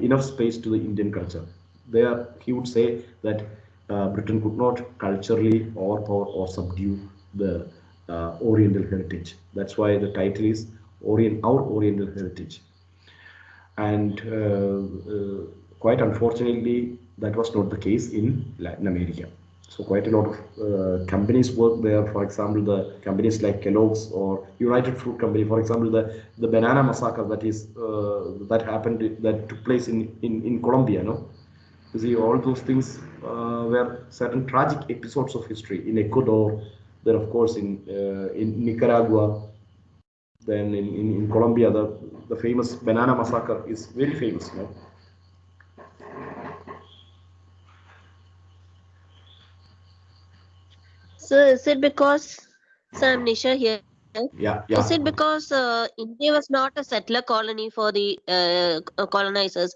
[SPEAKER 1] enough space to the Indian culture. There he would say that Britain could not culturally overpower or subdue the Oriental heritage. That's why the title is Our Oriental Heritage. And quite unfortunately, that was not the case in Latin America. So quite a lot of companies work there. For example, the companies like Kellogg's or United Fruit Company. For example, the banana massacre that took place in Colombia. No, you see, all those things were certain tragic episodes of history in Ecuador. Then, of course, in Nicaragua. Then in Colombia, the famous banana massacre is very famous. No?
[SPEAKER 4] So is it because, so I'm Nisha here.
[SPEAKER 1] Yeah,
[SPEAKER 4] Is
[SPEAKER 1] yeah.
[SPEAKER 4] it because India was not a settler colony for the colonizers,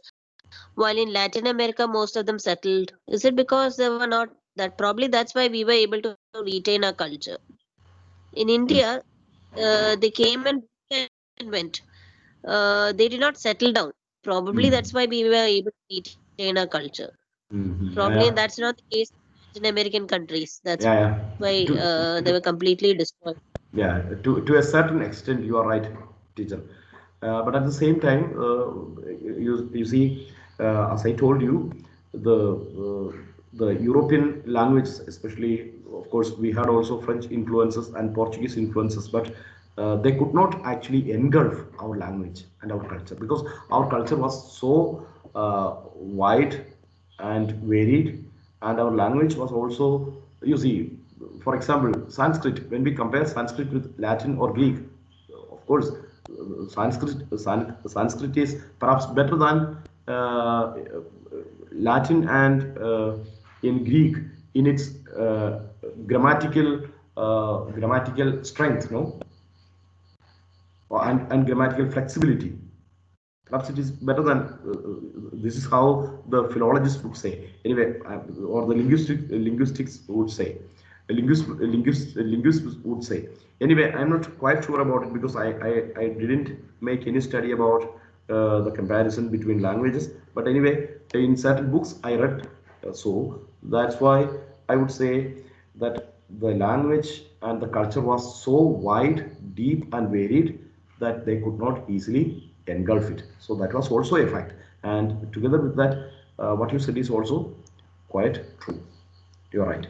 [SPEAKER 4] while in Latin America most of them settled? Is it because they were not that? Probably that's why we were able to retain our culture. In India, they came and went. They did not settle down. Probably that's why we were able to retain our culture.
[SPEAKER 1] Mm-hmm.
[SPEAKER 4] Probably
[SPEAKER 1] Yeah,
[SPEAKER 4] that's not the case in Latin American countries. That's
[SPEAKER 1] yeah, yeah.
[SPEAKER 4] why they
[SPEAKER 1] To,
[SPEAKER 4] were completely destroyed.
[SPEAKER 1] yeah, to a certain extent, you are right, teacher. But at the same time, you see, as I told you, the European languages, especially, of course, we had also French influences and Portuguese influences, but they could not actually engulf our language and our culture, because our culture was so wide and varied, and our language was also, you see, for example, Sanskrit. When we compare Sanskrit with Latin or Greek, of course, Sanskrit is perhaps better than Latin and in Greek in its grammatical strength, no, and grammatical flexibility. Perhaps it is better than this is how the philologists would say. Anyway, or the linguistics would say. Linguists would say. Anyway, I'm not quite sure about it because I didn't make any study about the comparison between languages. But anyway, in certain books I read, so that's why I would say that the language and the culture was so wide, deep, and varied that they could not easily engulf it. So that was also a fact. And together with that, what you said is also quite true. You're right.